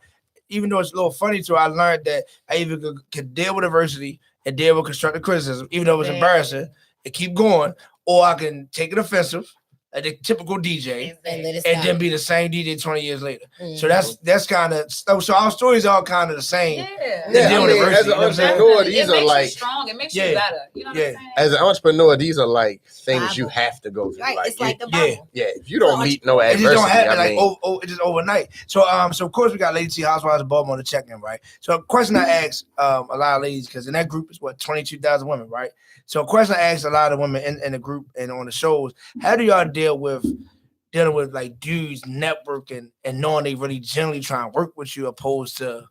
even though it's a little funny, I learned that I either could deal with adversity and deal with constructive criticism, even though it was embarrassing, and keep going, or I can take it offensive, like the typical DJ, and then be the same DJ 20 years later. So that's kind of so our stories are all kind of the same. Yeah, I mean, as an entrepreneur, these are like strong. It makes you better. You know what I'm saying? As an entrepreneur, these are like things you have to go through. Right, like, it's like the Bible. Yeah, if you don't meet no adversity, it just don't happen I mean, like it's just overnight. So of course we got Lady T Housewives of Baltimore to check in, right? So a question I asked a lot of ladies, because in that group is 22,000 women, right? So a question I asked a lot of women in the group and on the shows: how do y'all dealing with like dudes networking and knowing they really generally try and work with you, opposed to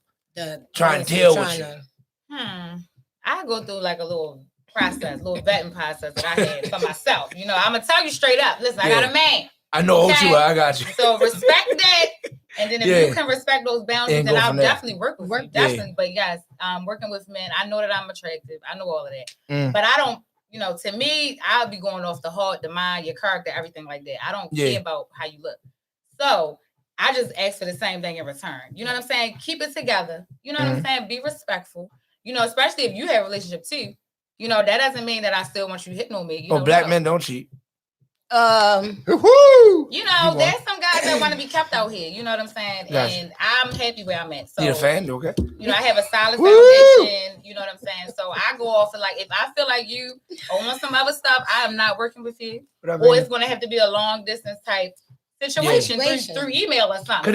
trying to deal with you? I go through like a little vetting process that I had for myself. You know, I'm gonna tell you straight up. Listen, I got a man. I know, okay? I got you. So respect that, and then if you can respect those boundaries, then I'll definitely work with you. Definitely, but yes, working with men, I know that I'm attractive. I know all of that, but I don't. You know, to me, I'll be going off the heart, the mind, your character, everything like that. I don't care about how you look. So I just ask for the same thing in return. You know what I'm saying? Keep it together. You know what I'm saying? Be respectful. You know, especially if you have a relationship too. You know, that doesn't mean that I still want you hitting on me. You know, black men don't cheat. You know, there's some guys that want to be kept out here. You know what I'm saying? Gotcha. And I'm happy where I'm at. So you a fan? Okay. You know, I have a solid foundation. You know what I'm saying? So I go off of like, if I feel like you on some other stuff, I am not working with you. Or it's going to have to be a long distance type situation through email or something.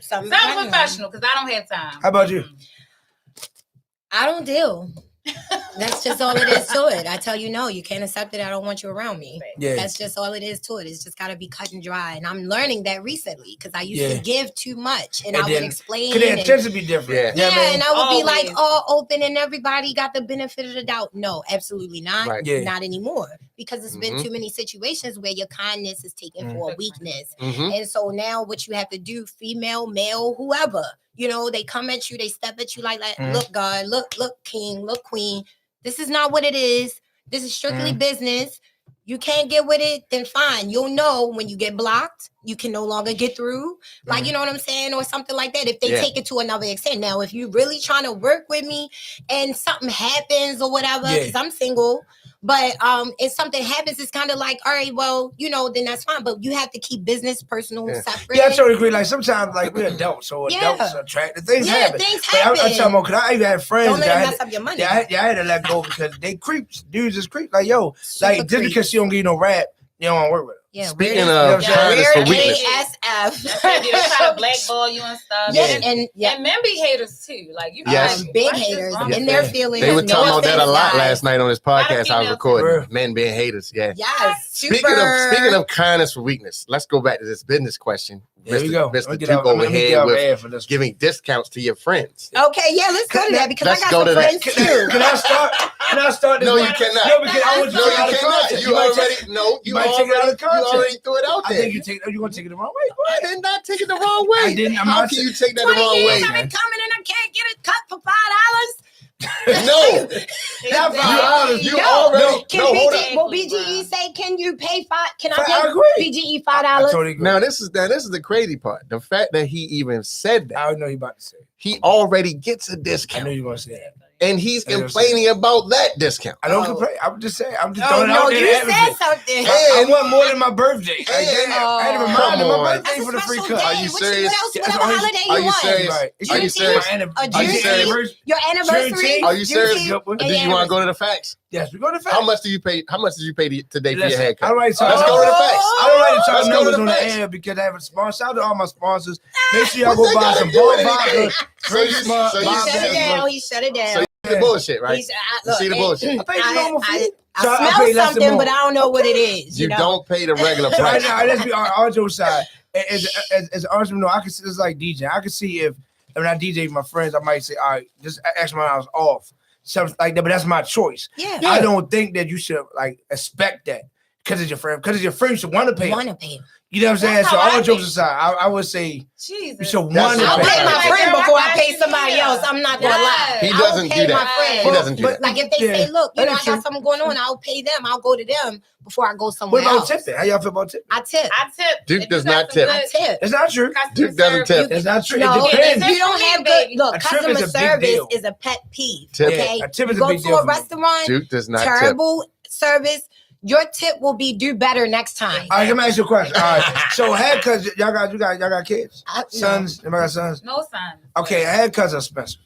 Something professional, because I don't have time. How about you? I don't deal. That's just all it is to it. I tell you, no, you can't accept it. I don't want you around me. That's just all it is to it. It's just got to be cut and dry. And I'm learning that recently, because I used to give too much, and I would explain. Could the intention be different? Yeah, and I would be like all open, and everybody got the benefit of the doubt. No, absolutely not. Not anymore, because it's been too many situations where your kindness is taken for a weakness. And so now what you have to do, female, male, whoever, you know, they come at you, they step at you like look, God, look, king, look, queen. This is not what it is. This is strictly business. You can't get with it, then fine. You'll know when you get blocked, you can no longer get through. Like, you know what I'm saying? Or something like that. If they take it to another extent. Now, if you're really trying to work with me and something happens or whatever, because I'm single, but if something happens, it's kind of like, all right, well, you know, then that's fine. But you have to keep business, personal, separate. Yeah, I totally agree. Like sometimes, like we're adults, so adults attract. Things happen. Things happen. I'm talking about, because I even had friends. Don't let them mess up your money. I had to let go because they creeps. Dudes is creeps. Like, yo, like just because she don't give you no rap, you don't want to work with her. Yeah, speaking of kindness for weakness, ASF. They try to blackball you and stuff. And men be haters too. Like you, big haters in their feelings. They were talking about that a lot last night on this podcast I was recording. Men being haters. Yes. Speaking of kindness for weakness, let's go back to this business question. There we go. Mr. Let me Duke over let me get here out with air for this. giving discounts to your friends. Okay, yeah, let's go to that because I Let's got go some to that. friends too. Can I start? Can I start this? No, you one? cannot. No, because I want you No, to you take it out of cannot. context. You might already take- no. You might take it out of already context. threw it out I there. think you're gonna take it the wrong way. Go I ahead. did not take it the wrong way. I didn't. I'm How not can saying- you take that the 20 wrong years way? I've been coming and I can't get it cut for $5. No, Not $5. you No. already. Can No, hold BG, up. will BGE say, can you pay $5? Can I I pay agree. BGE I $5? totally agree. Now this is the crazy part. The fact that he even said that I know you about to say. he already gets a I know discount, you're gonna say that. and he's I know what I'm complaining about that discount. I don't Oh. complain. I'm just saying. I'm just Oh, throwing it no, out there. you to said advocate. something. I want more than my birthday. I And- had to remind Come him on. my That's birthday a for the free special cut. Are day. you What serious? else? Yeah, Whatever are you- holiday are you you want. serious? Right. Are you serious? A Are you Juneteenth? serious? Your anniversary? Are you serious? Juneteenth, Do and you want to go to the facts? Yes, we go to facts. How much did you pay? How much did you pay today for your Listen, haircut? I don't like to talk. Let's go to the facts. I don't like to talk Let's go to numbers the on the facts. air because I have a sponsor. Shout out to all my sponsors. Make sure y'all What go they buy gotta some do Ball with anything? Vodka. So Drink you- smart. so you buy He shut that it down. smoke. He shut it So down. you see the bullshit, right? He's, You see the bullshit. I think it's normal for you. I So I smell pay less than something, more. but I don't know what it is. You know? don't pay the regular So right price. now, let's be on our Joe side. As an entrepreneur, I can see this like DJ. I can see if when I DJ with my friends, I might say, all right, just X amount of hours off. Something like that, but that's my choice. Yeah. I don't think that you should like expect that because it's your friend. Because it's your friend, you should want to pay. Want to pay. You know what I'm saying? That's so how I all jokes think. aside, I would say you Jesus. should That's want to how I'll I pay. pay my Like, friend girl, before I I got pay you somebody here. else. I'm not gonna lie. He I will doesn't pay do my that. friend. He doesn't do But- that. Like if they Yeah. say, look, That I is true. got something going on, I'll pay them. I'll go to them before I go What somewhere about else. tipping? How y'all feel about tipping? I tip. I tip. Duke If does you got not some tip. I good tip. It's not true. customer Duke doesn't service, tip. It's not true. No, It depends. if you don't have good look, A tip customer is a big service deal. is a pet peeve. Tip. Okay, Yeah, a tip is you a go big to deal a for me. restaurant, Duke does not tip. terrible service. Your tip will be do better next time. All right, let me ask you a question. All right, so haircuts, y'all got kids, I- no. sons. Y'all got sons. No sons. Okay, haircuts are expensive,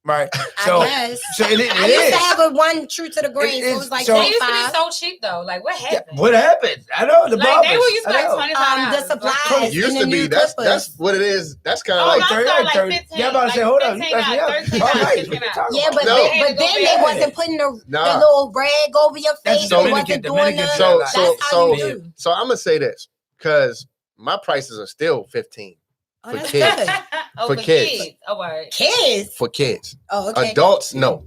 right? So, I guess. so it I used is. to have a one true to the grain, It so it is- was like so- They used to be 25. so cheap though. Like what Yeah, happened? what happened? I know the Like barbers. they were used to I like know. $25. The supplies Used and to the be. new That's clippers. what it is. That's kind of Oh, like I started like 30. 15. Yeah, I'm about to say, hold on, you $15, messed me up. $13, All right, $15. we can talk Yeah, about but No. then, but then they wasn't putting the Nah. little rag over your That's face. so- They wasn't doing Dominican the. so That's so how so you do. so I'm gonna say this because my prices are still 15 Oh, for that's kids. good. Oh, For for kids. kids. Oh, all right. Kids. for kids. Oh, okay. Adults, no.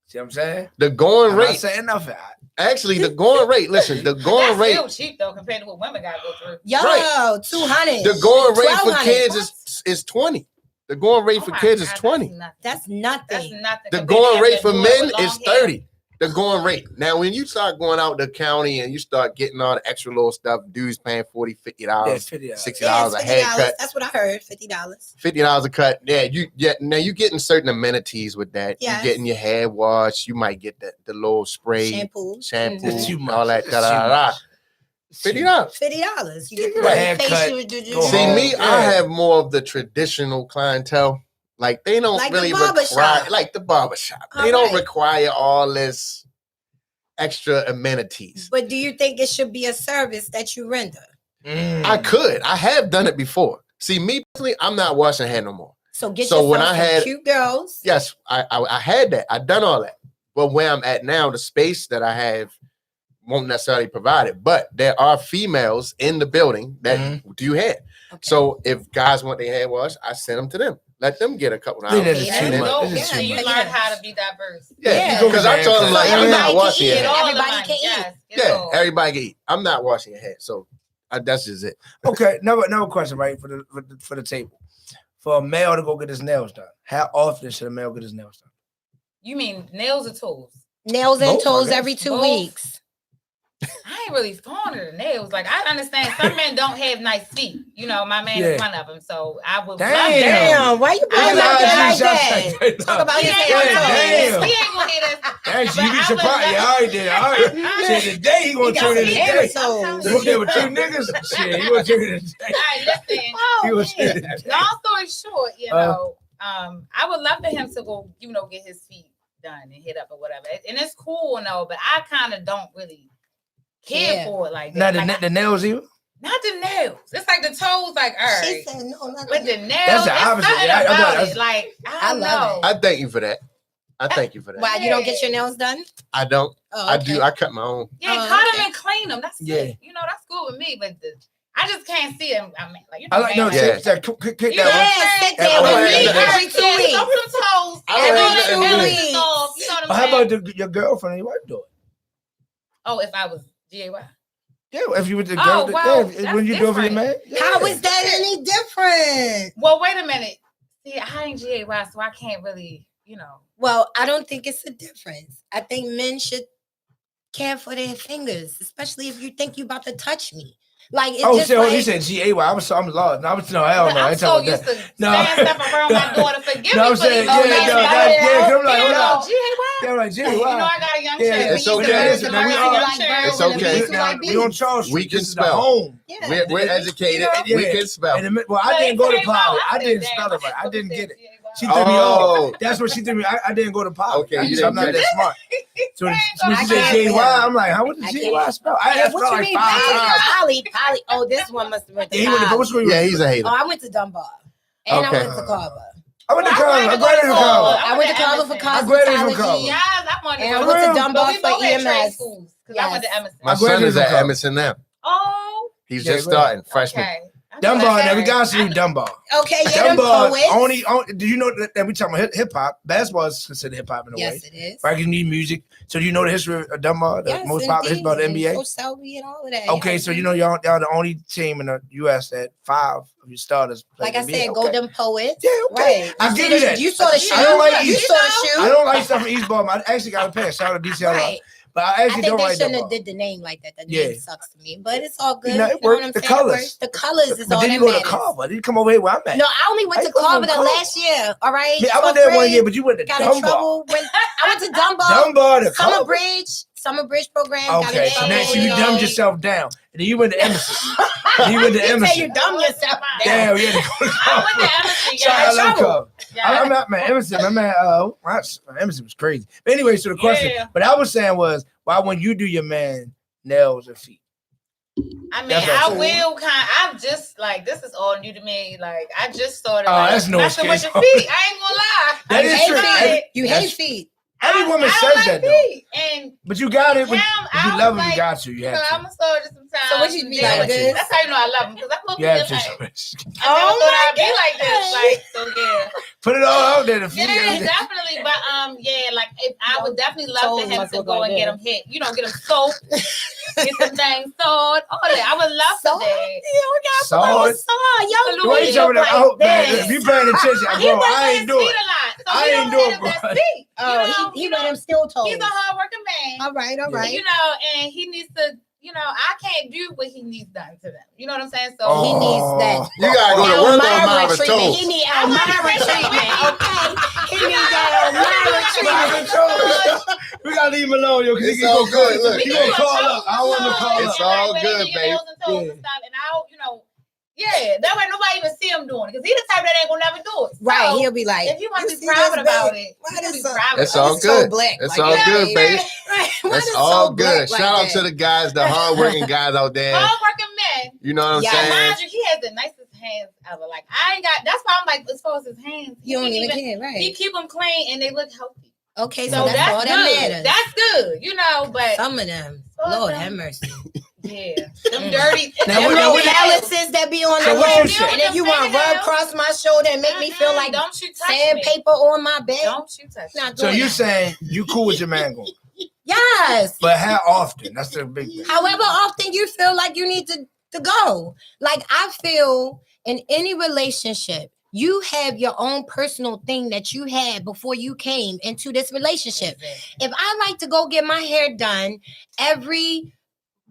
See what I'm saying? The going I'm not rate. saying nothing. Actually, the going rate. Listen, the going That's rate. still cheap though compared to what women gotta go through. Yo, Right. 200. The going rate for 1200. kids is 20. The going rate Oh for my kids is God, 20. That's That's nothing. nothing. The compared to going having rate to for do it men with long is hair. 30. The going rate. Now, when you start going out the county and you start getting all the extra little stuff, dudes paying $40, $50, Yeah, $50. $60 Yeah, a it's $50. haircut, That's what I heard. $50. $50 a cut. Yeah, now you getting certain amenities with that. Yes. You getting your hair washed. You might get the little spray, Shampoo. shampoo, It's too much. all that. It's Da, da, too da, da. much. $50. $50. You get the Right. facial. Haircut, go See, home. me, Yeah. I have more of the traditional clientele. Like they don't Like the really barber require, shop. like the barbershop. They All don't right. require all this extra amenities. But do you think it should be a service that you render? I could. I have done it before. See, me personally, I'm not washing hair no more. So get So yourself when I some had- cute girls. Yes, I had that. I done all that. But where I'm at now, the space that I have won't necessarily provide it. But there are females in the building that do hair. Okay. So if guys want their hair washed, I send them to them. Let them get a couple of I think hours. that is Yeah, too there much. dope. This is Yeah, So too you much. learn how to be diverse. Yeah, Yeah. because I told them like So I'm everybody not can washing your eat. hair. All the Everybody money. can eat. Yes, get it Yeah, all. everybody can eat. I'm not washing your hair, so that's just it. Okay, another question, right? For the table. For a male to go get his nails done, how often should a male get his nails done? You mean nails or toes? Nails and Both, I toes guess. every 2 Both. weeks. I ain't really fond of the nails. Like I understand some men don't have nice feet. You know, my man Yeah. is one of them. So I would Damn. love that. Damn, why you I putting love out there like that. that? Talk about He his ain't nails. gonna Yeah, hear damn. this. He ain't gonna hear this. Dang, But you be I surprised. would Yeah, all right, then. All right. Shit, today he gonna He got turn some in the hair day. toes. Look there with two niggas. Shit, he gonna turn in the day. All right, listen. He Oh, gonna man. turn in the day. Long story short, you know, I would love for him to go, get his feet done and hit up or whatever. And it's cool and all, but I kind of don't really care Yeah. for it like Now that. Like, the nails even. not the nails. It's like the toes, like, all She right. said no, not But the the nails, That's the it's opposite. something Yeah, about that's- it. Like, I I don't love know. I thank you for that. I thank you for that. Why you don't get your nails done? I don't. Oh, I okay. do. I cut my own. Yeah, Oh, cut okay. them and clean them. That's Yeah. it. That's cool with me. But I just can't see him. I mean, like, you know, I like no, Yeah. kick you know that what one. I'm saying? sit there with me every 2 weeks. Don't put them toes. I don't Every have 2 nothing to do weeks. with You know what But I'm how saying? about your girlfriend and your wife do it? Oh, if I was GAY. Yeah, if you were the Oh, girl, wow, yeah, that's when you do it for your different. man. How is that any different? Well, wait a minute. See, I ain't GAY, so I can't really, you know. Well, I don't think it's a difference. I think men should care for their fingers, especially if you think you about to touch me. Like it's just so like, you said GAY. I'm lost. No, I was no hell no. I I'm ain't so talking used about to that. saying stuff around my daughter. Forgive No, me I'm for saying, these yeah, old ladies. I'm like, You hold know, on. GAY. Yeah, I'm like, GAY. You know, I got a young Yeah, child. it's okay. Listen, now we are- It's okay. We on Charles Street. We can This is the spell. home. yeah. We're educated. Yeah. We can spell. And well, I No, didn't it go to came out. Poly. I said, didn't damn, spell it right. I supposed didn't to get say it. GAY. She threw me Oh. off. That's what she threw me. I didn't go to Poly. Okay, you I'm didn't not get that it. smart. So when I she said can't GAY, spell. I'm like, how would the I GAY can't. spell? I What spelled you like mean, 5 times. Poly? Oh, this one must have went to Yeah, he went to college. what school? Yeah, he's a hater. Oh, I went to Dunbar. And Okay. I went to Carver. I went to Well, college. I graduated from college. I went to Carver for Emerson. I graduated from cosmetology. college. Yes, I wanted And to I go. went to Well, Dunbar But we for both had trade EMS. schools because I went to Emerson. My I son graduated is from at college. Emerson now. Oh, He's Yeah, just right. starting freshman. okay. Dunbar, now we gotta salute Dunbar. Okay, yeah, them Dunbar poets. only, do you know that we talking about hip hop? Basketball is considered hip hop in a way. Yes, it is. Right, you need music. So do you know the history of Dunbar, the Yes, most popular history about the indeed. NBA? And Coach Selby and all of that. Okay, yes. so you know y'all the only team in the U.S. that 5 of your starters play Like I NBA. said, Okay. Golden Poets. Yeah, okay. Right. I'll give you that. You saw the shoe. I don't like You East. saw the shoe. I don't like stuff from East Baltimore. I actually got a pair. Shout out to DCL. Right. But I I actually think don't they like shouldn't Dunbar. have did the name like that. The Yeah. name sucks to me, but it's all good. You know, it You know worked. what I'm The saying? It colors. works. The colors is But all then that you go to matters. Carver. Then you come over here where I'm at. No, I only went How to you go from Carver the Carver? last year. All right. Yeah, I went there 1 year, but you went to got in Dunbar. trouble. I went to Dunbar. Dunbar to Carver. Summer Bridge program. got in Okay, so trouble, next you know. dumbed yourself down. And then you went to Emerson. And you went to You say Emerson. you dumb yourself down. Damn, you had to go to I went Carver. to Emerson. Sorry, I love trouble. Carver. Yeah. I'm not, man, Emerson, my man, Emerson was crazy. But anyway, so the question, Yeah. but I was saying was, why when you do your man nails and feet? I mean, That's I what- will I'm just like, this is all new to me. Like, I just started Oh, like, that's no messing with excuse. your feet. I ain't gonna lie. That I is hate true. feet. You hate That's- feet. Every woman I says don't like that though. feet. And But you got it. When, now, if you I love was them, you like, got to. You you know, have I'm to. gonna start just sometimes. So what you be Yeah, like I this? That's how you know I love them because I'm supposed You to have be to. like, I Oh never thought my I'd be like this. Like, so yeah. Put it all out there. The feet. Yeah, definitely. But yeah, like I would definitely love for Toes him must to look go like and get that. him hit. You know, get him soaked, get some things sawed, all that. I would love for Sawed? that. Solid. Yo, Why you jumping up? I hope, man, if you paying attention, He bro, works I with ain't his do feet it. a lot, so I he ain't don't do hit it, him with bro. his feet. Oh, he let him still toes. He's a hardworking man. All right, all right. You know, and he needs to. You know, I can't do what he needs done to them. You know what I'm saying? So He needs that. You gotta go to work on Elmira Marvin's treatment. toes. He need Elmira treatment. Okay, he need that Elmira treatment. We gotta leave him alone, yo, because It's he all can go good. Look, He gonna call up. I want him to call It's up. all good, babe. Yeah. And I'll, you know, yeah, that way nobody even see him doing it because he the type that ain't gonna never do it. Right, So, he'll be like, if you want to "You be see private this, about babe? it, Why you can this be so- private It's about all it. so good. black It's like all that, good, babe? babe. Right, why That's this all so black good. like Shout out that? to the guys, the hardworking guys out there. Hardworking men. You know what I'm Yeah. saying? Mind you, he has the nicest hands ever. Like I ain't got. That's why I'm like, as far as his hands, You don't he even care, right? He keep them clean and they look healthy. Okay, So so that's all good. that matters. That's good, you know. But Some of them, Some of Lord them. have mercy. yeah, them dirty. Now, Them what- little what- calluses that be on So the what road, you say? and then you want to rub across my shoulder and make me feel like don't you touch me. sandpaper on my bed. Don't you touch me. Not So doing you that. saying you cool with your man going, Yes. but how often? That's the big thing. However often you feel like you need to go. Like I feel in any relationship, you have your own personal thing that you had before you came into this relationship. If I like to go get my hair done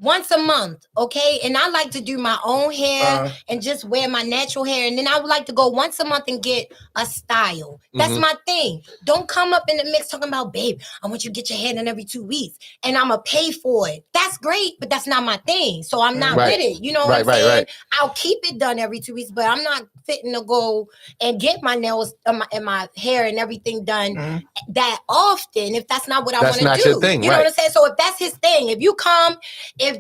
once a month, okay, and I like to do my own hair and just wear my natural hair, and then I would like to go once a month and get a style. That's Mhm. my thing. Don't come up in the mix talking about, babe, I want you to get your hair done every 2 weeks, and I'm gonna pay for it. That's great, but that's not my thing. So I'm not Right. with it. You know what Right, I'm right, saying? right. I'll keep it done every 2 weeks, but I'm not fitting to go and get my nails and my hair and everything done that often if that's not what I want That's to not do. your thing, you know right. what I'm saying? So if that's his thing, if you come, if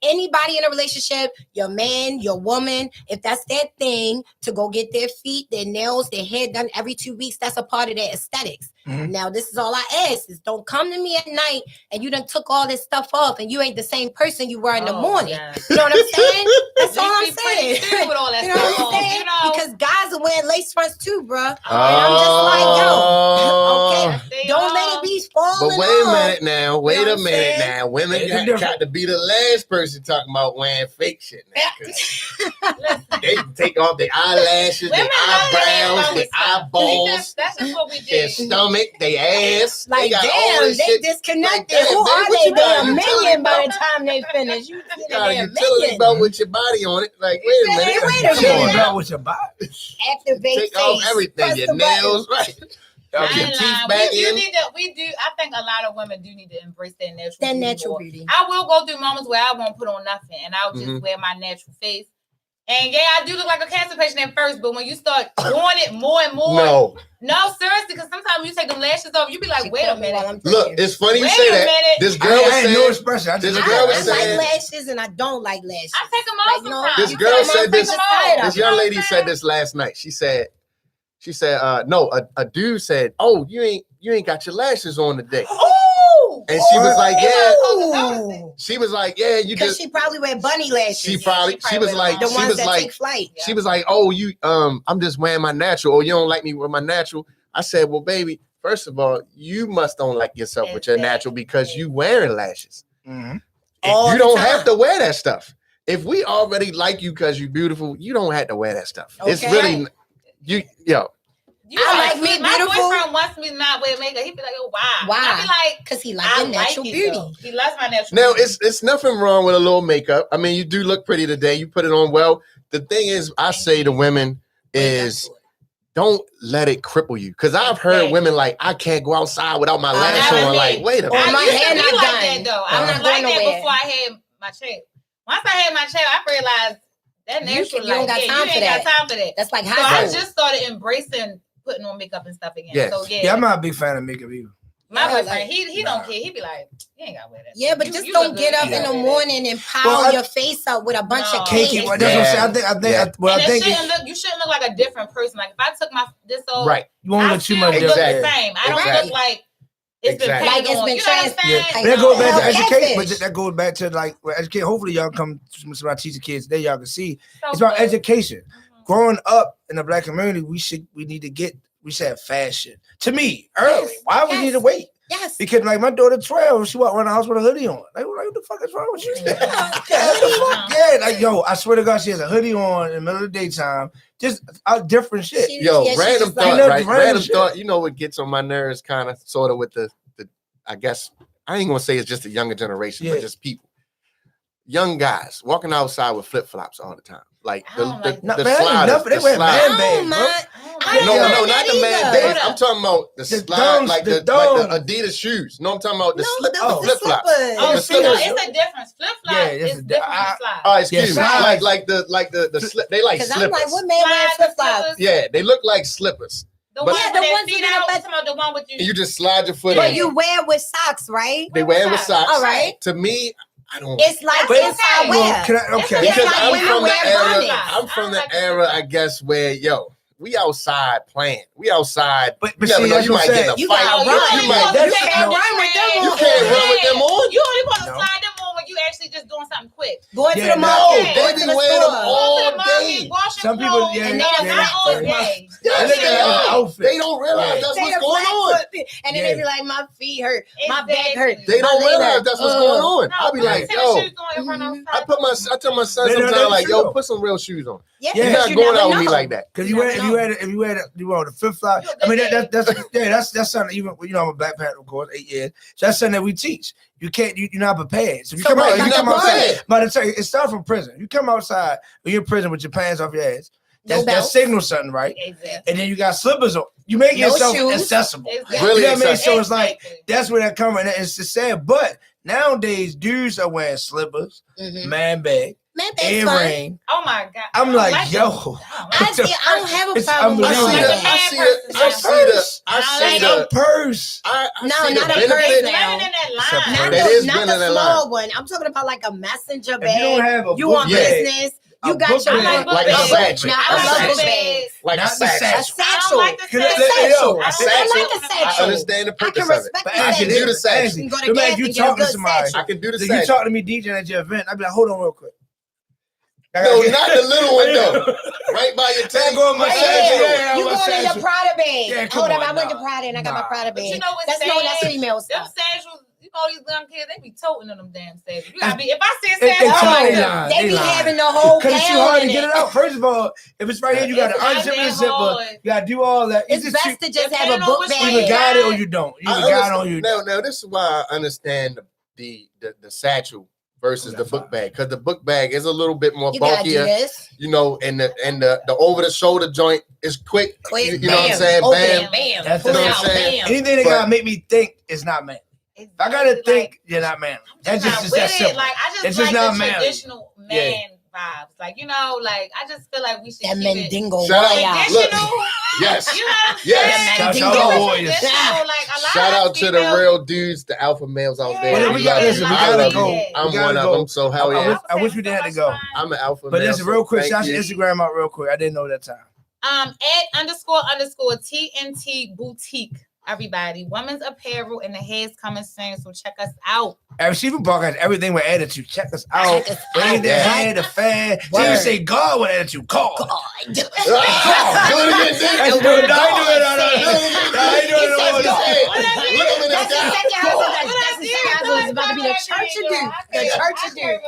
anybody in a relationship, your man, your woman, if that's their thing to go get their feet, their nails, their hair done every 2 weeks, that's a part of their aesthetics. Now, this is all I ask is don't come to me at night and you done took all this stuff off and you ain't the same person you were in the morning. Yeah. You know what I'm saying? That's all I'm You be pretty saying. too with all that You know what stuff I'm on, saying? you know. Because guys are wearing lace fronts too, bruh. And I'm just like, yo, okay, don't let it be falling But wait a off. minute now. Wait You know a what I'm minute saying? now. Women got to be the last person talking about wearing fake shit now. 'Cause they take off their eyelashes, their Women love eyebrows, that their stuff. eyeballs, That's just what we their did. stomach, their ass. Like, they got all damn, this they shit. disconnected. Like, Who damn, are what they? you They're got, a a million utility by the belt? time they finish. You You got a they're a utility million. belt with your body on it. Like, wait a minute. Hey, wait a Come minute. on, Belt with your body. Activate take off face. everything. Press Your the button. nails, right? I Your ain't teeth lying. back We in. need to. We do. I think a lot of women do need to embrace their natural. That beauty natural more. beauty. I will go through moments where I won't put on nothing, and I'll just Mhm. wear my natural face. And yeah, I do look like a cancer patient at first, but when you start doing it more and more, no, seriously, because sometimes when you take them lashes off, you be like, wait a minute. Look, it's funny you Wait say a that. minute. This girl I was had no saying. expression. I This just girl I was saying. like lashes and I don't like lashes. I take them off Like, you know, sometimes. This girl said this. This young lady You said this last night. She said, no, a dude said, oh, you ain't got your lashes on today. Ooh! And she was like, yeah. Ooh! She was like, yeah, you Because just. she probably wear bunny lashes. She was like, the she ones was that like, take flight. she was like, oh, I'm just wearing my natural. Or you don't like me with my natural. I said, well, baby, first of all, you must don't like yourself with your natural because you wearing lashes. Mm-hmm. You don't have to wear that stuff. If we already like you because you're beautiful, you don't have to wear that stuff. It's Okay. really yo. I like me my beautiful. boyfriend wants me to not wear makeup. He be like, oh, why? Why? I be like, because he likes I your natural like it, beauty. though. He loves my natural Now beauty. it's nothing wrong with a little makeup. I mean, you do look pretty today. You put it on well. The thing is, I say to women is don't let it cripple you. Because I've heard women like, I can't go outside without my lash on. Like, wait a minute. I my used to hair be not like done. that though. I'm I was not like going that nowhere. before I had my chair. Once I had my chair, I realized that natural. You don't got time you for ain't that. got time for that. That's like So high I school. just started embracing putting on makeup and stuff again. Yes. So Yeah, I'm not a big fan of makeup either. my Yeah, boyfriend, like- he don't care. He be like, you ain't gotta wear that. Yeah, but You- just you don't look get good. up You in the gotta wear morning and pile Well, I- your face up with a bunch No. of Cake. cake. That's what I'm saying. I think. Yeah. Well, And I think you shouldn't look like a different person. Like if I took this old, Right. you won't I look too still much look Exactly. the same. I don't Exactly. look like it's been Exactly. painted Like it's on. been You know what I'm trans- saying? But that goes back to Hell, education. But catfish. that goes back to like educate. Hopefully, y'all come to when I teach the kids today. Y'all can see So it's about good. education. Growing up in the black community, we should have fashion. To me, early. Yes, Why we yes. need to wait? Yes. Because like my daughter 12, she walked around the house with a hoodie on. Like what the fuck is wrong with you? What the fuck? Yeah, like yo, I swear to God, she has a hoodie on in the middle of the daytime. Just different shit. Yo, Yeah, she random just thought, like- Random right? Random shit. thought. You know what gets on my nerves, kind of, sort of, with the. I guess I ain't gonna say it's just the younger generation, Yeah. but just people, young guys walking outside with flip flops all the time, like I the don't like No, the man, sliders. enough. They the wear sliders. man bags, bro. I don't No, like not that the man either. bags. I'm talking about the The slide, thumbs, like the the Adidas shoes. No, I'm talking about the No, the flip flops. slippers. Oh, The see, no, slippers. it's a difference. Flip flop Yeah, is it's different I- from slide. Oh, excuse me. Yeah, Like the slip. They like Because slippers. I'm like, what man wear Slides, flip flops? slippers. Yeah, they look like slippers. The But- ones Yeah, with the their ones feet with out. the- I'm talking about the one with And you just slide your foot But in. you wear with socks, right? They wear it with socks. All right. To me, I don't. It's like But- inside Well, wear. can I, okay. It's Because like I'm women from the wear era. bonnets. I'm from I the like the era, flip I guess, where we outside playing. We outside. But You never see, know. that's You what might I'm get in saying. a You fight. gotta You run. might. That's- You can't run with them You on. can't run with them on. You only want to No. slide them on when you actually just doing something quick. Going Yeah, to the no, market. they going be to the wearing them store. all Go to the market, day. wash your Some people, clothes, yeah, and yeah, then yeah, not all yeah. day. Yeah, I look at it as an outfit. They don't realize Yeah. that's Say what's the going black on. foot, and then Yeah. they be like, my feet hurt, my back Exactly. hurt. They don't My leg realize hurt. that's what's going on. No, I'll be put like, some yo. shoes on in front of I tell my son They don't sometimes, like, know yo, true. put some real shoes on. Yeah, Yeah. You're because not you going never out with me know. like that. Because You you wear never you wear the flip flop. I mean that's something even I'm a Black Panther, of course, 8 years. So that's something that we teach. You can't you're not prepared. So if you So come what, out, like you come a outside. bullet? But it's it starts from prison. You come outside when you're in prison with your pants off your ass. No That belt. signals something, right? Exactly. And then you got slippers on. You make No yourself shoes. accessible. Exactly. Really You know what I mean? accessible. So it's like that's where that comes, and it's sad. But nowadays, dudes are wearing slippers, Mhm. man bag, Man, that's fine. earring. Oh my God. I'm I like, like yo. I don't have a It's problem with I see unbelievable. the, that. I see the, I see the, purse. I No, see not the a benefit. purse It's now. running in that It's a line. Not That the, is not been the in that small line. one. I'm talking about like a messenger If you don't bag. have a You book want bag, business. You got book your I bag. like Like a book satchel. Now, I I like love book book bags. bags. Like Not a the satchel. A I satchel. don't like the Can I- satchel. yo, I I don't like like a the satchel. I understand the I can purpose of it. respect But the I can satchel. do the satchel. You can go to Look, man, gas if you and get a talk to good somebody, satchel. I can do the so you satchel. talk to me DJing at your event, I'd be like, hold on real quick. No, not the little one though. Right by your There tank. go my Right satchel. here. Yeah, You my going in satchel. your Prada bag. Yeah, come Hold up, on, I went to nah. Prada and I got my Nah. Prada But bag. you know what's That's sad? no, that's female Them stuff. satchels, you know these young kids, they be toting on them damn satchels. You gotta be, if I see a They satchel, tell I me like nah. them. They They be lying. having the whole Because it's too pound hard to in get it out. First of all, if it's right here, you got to It's not unzip the that zipper. hard. You got to do all that. It's just best to just have Depending a on book which bag. one you either you got it or you don't. You I either got it or you understand- don't. Now, this is why I understand the satchel versus the book bag, because the book bag is a little bit more You gotta do bulkier, this. you know, and the over the shoulder joint is quick. Quick, you know what I'm bam, saying? open, Bam. bam, That's pull what I'm out, saying. bam. Anything that But- got to make me think is not man. If I got to think, you're not man. That's Not just with that it. simple. Like, I just It's just like not the manly. traditional man vibes. Like, you know, like, I just feel like we should That keep Mandingo Shout out- warrior. Look. traditional. Yes. You know what I'm Yes. saying? Shout Mandingo. out to all the Keep it warriors. traditional, like, a lot Shout of out to the females- real dudes, the alpha males out there. Yeah, Well, we got love listen. you. We I gotta love go. you. We I'm gotta one of go. them. So hell I yeah. wish we didn't have to go. I'm an alpha But male. listen, real quick, thank shout your you. Instagram out real quick. I didn't know that time. @__ TNT Boutique. Everybody, women's apparel and the hair's coming soon, so check us out. Receiver Park has everything with attitude. Check us out. Check us Bring out. the hair, the fan. See, you Word. say God with attitude. God. God. Do it again, That's dude. good. No, I ain't doing it. He says God. Look him in That's the the eye. second husband. That's the second husband. It's about to be the church of dude. The church of dude.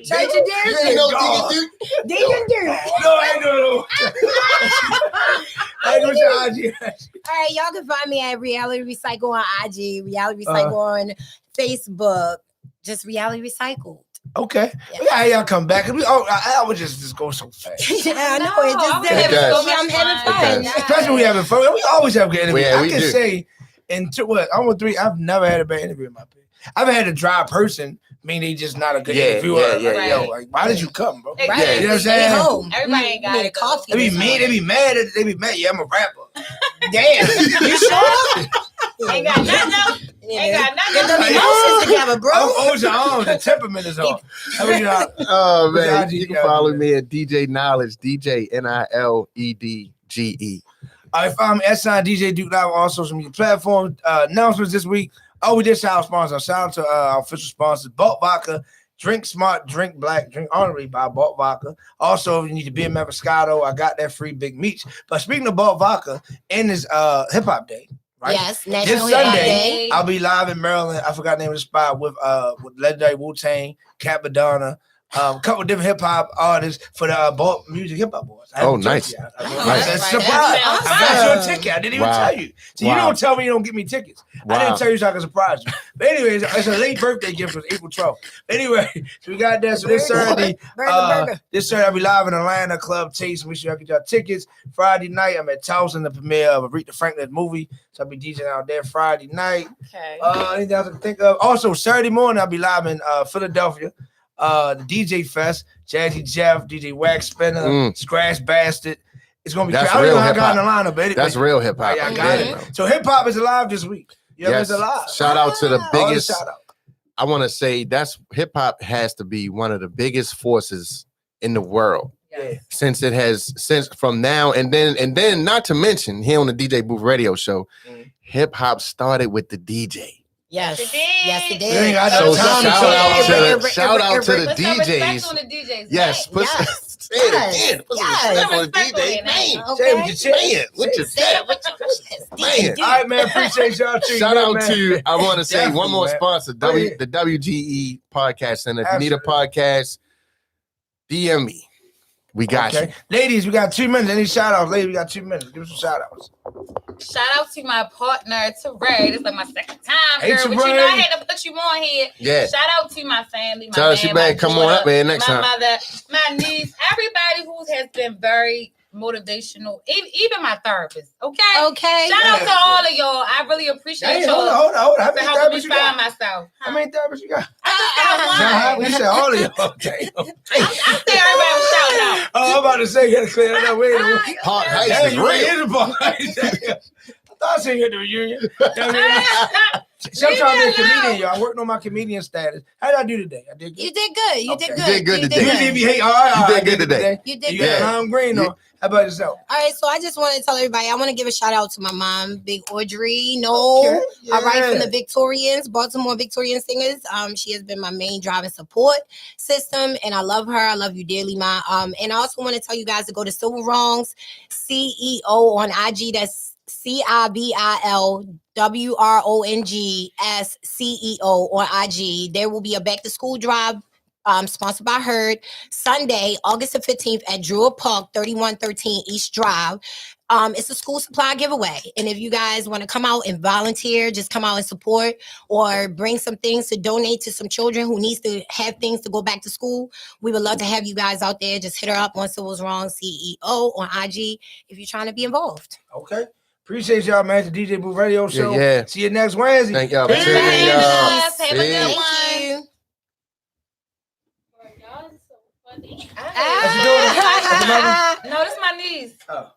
Church of You dude. ain't no God. dude. Deacon dude. No, I ain't doing it. I ain't doing your IG. All right, y'all can find me at Reality Recycle on IG, Reality Recycle on Facebook, just Reality Recycled. Okay. Yeah, y'all come back. I would just go so fast. Yeah, I know it just It did. does. I'm having fun. It does. Especially when we having fun. We always have good interviews. Yeah, I we can do. say in almost 3, I've never had a bad interview in my opinion. I've had a dry person, mean they just not a good Yeah, interviewer. yeah, Like, yeah. yo, like, why did you come, bro? Right. Yeah. You know what I'm Stay saying? home. Everybody ain't got Need a it, though. coffee. They be this mean, morning. they be mad. They be mad. Yeah, I'm a rapper. Damn. You sure? Ain't got nothing else. Ain't got Get them nothing. emotions together, bro. I'm old your arms. The temperament is off. I mean, Oh man, IG, you can yeah, follow yeah. me at DJ Knowledge, DJ NILEDGE. all right, follow me at DJ Duke Live on all social media platforms. Announcements this week. Oh, we did shout out sponsors. Shout out to our official sponsors, Balt Vodka. Drink smart, drink black, drink honorably by Balt Vodka. Also, if you need to be a Moscato, I got that free Big Meats. But speaking of Balt Vodka, in this hip hop day, right? Yes, National This Hip Hop Sunday, Day. I'll be live in Maryland. I forgot the name of the spot with legendary Wu-Tang, Cat Madonna, a couple different hip hop artists for the Balt Music Hip Hop Awards. I Oh, haven't told nice. you yet. Nice. That's a Right, surprise. that sounds I got you a awesome. ticket. I didn't even Wow. tell you. So you Wow. don't tell me you don't give me tickets. I Wow. didn't tell you so I can surprise you. But anyways, it's a late birthday gift. It was April 12th. Anyway, so we got that. So this Saturday, Burger. this Saturday I'll be live in Atlanta Club Taste. Make sure y'all get y'all tickets. Friday night I'm at Towson, the premiere of Aretha Franklin movie. So I'll be DJing out there Friday night. Okay. Anything else I can think of? Also, Saturday morning I'll be live in Philadelphia. The DJ Fest, Jazzy Jeff, DJ Wax Spinner, Scratch Bastard. It's gonna be That's crazy. I don't real know how I got in the hip-hop. lineup, but anyway. That's real hip hop. Yeah, I I got get it. it. So hip hop is alive this week. Yeah, Yes. it's alive. Shout out to the All the biggest. shout out. I want to say that's hip hop has to be one of the biggest forces in the world. Yeah. Since from now and then not to mention here on the DJ Booth Radio Show, hip hop started with the DJ. Yes. It did. Yes, it You ain't did. got So no time shout out to the Put some respect DJs. on the DJs. Yes, put some, Yes. say it Yes. again. Put some Yes. respect on the Respect on DJ's it, name. Say it with Okay. your chest. Man, with your Say it with your Man. chest. All right, man. Appreciate y'all too. Shout Yeah, out man. to I want to say one Definitely, more man. sponsor, Go ahead. the WGE Podcast Center. If you need a Absolutely. podcast, DM me. We got you. Ladies, we got 2 minutes. Any shout outs? Ladies, we got 2 minutes. Give us some shout outs. Shout out to my partner, Teray. This is like my second time, Hey, girl. But you Teray. know I had to put you on here. Yeah. Shout out to my family, my Tell us man, you better my come on daughter, up here next my time. mother, my niece, everybody who has been very motivational, even my therapist. Okay. Okay. Shout out to all of y'all. I really appreciate Hey, y'all hold on. How for many helping me therapists you find got? myself. How many therapists you got? I We said all of y'all. Okay. I say everybody was shouting out. Oh, I'm about to say, you gotta clear that up. Wait a minute. Park Heights Hey, is you real. in the bar. I thought I seen you at the reunion. You know what I mean? Sometimes I'm a Leave me alone. comedian, y'all. I'm working on my comedian status. How did I do today? I did good. You did good. You did Okay. good. You did good You today. You did me hate. All right, You did good today. You did You good. got lime green on. How about yourself? All right, so I just want to tell everybody, I want to give a shout out to my mom, Big Audrey No. Okay, All right, from yeah. the Victorians, Baltimore Victorian Singers. She has been my main driving support system, and I love her. I love you dearly, Ma. And I also want to tell you guys to go to Civil Wrongs CEO on IG. That's CIBILWRONGS CEO on IG. There will be a back to school drive. Sponsored by Herd, Sunday, August the 15th at Druid Park, 3113 East Drive. It's a school supply giveaway. And if you guys want to come out and volunteer, just come out and support or bring some things to donate to some children who needs to have things to go back to school, we would love to have you guys out there. Just hit her up on Civil's Wrong CEO on IG if you're trying to be involved. Okay. Appreciate y'all, man. It's the DJ Booth Radio Show. yeah. See you next Wednesday. Thank y'all for Peace. tuning in, y'all. Yes, have a good Peace. one. Thank you. What you doing? That's another- No, this is my niece. Oh.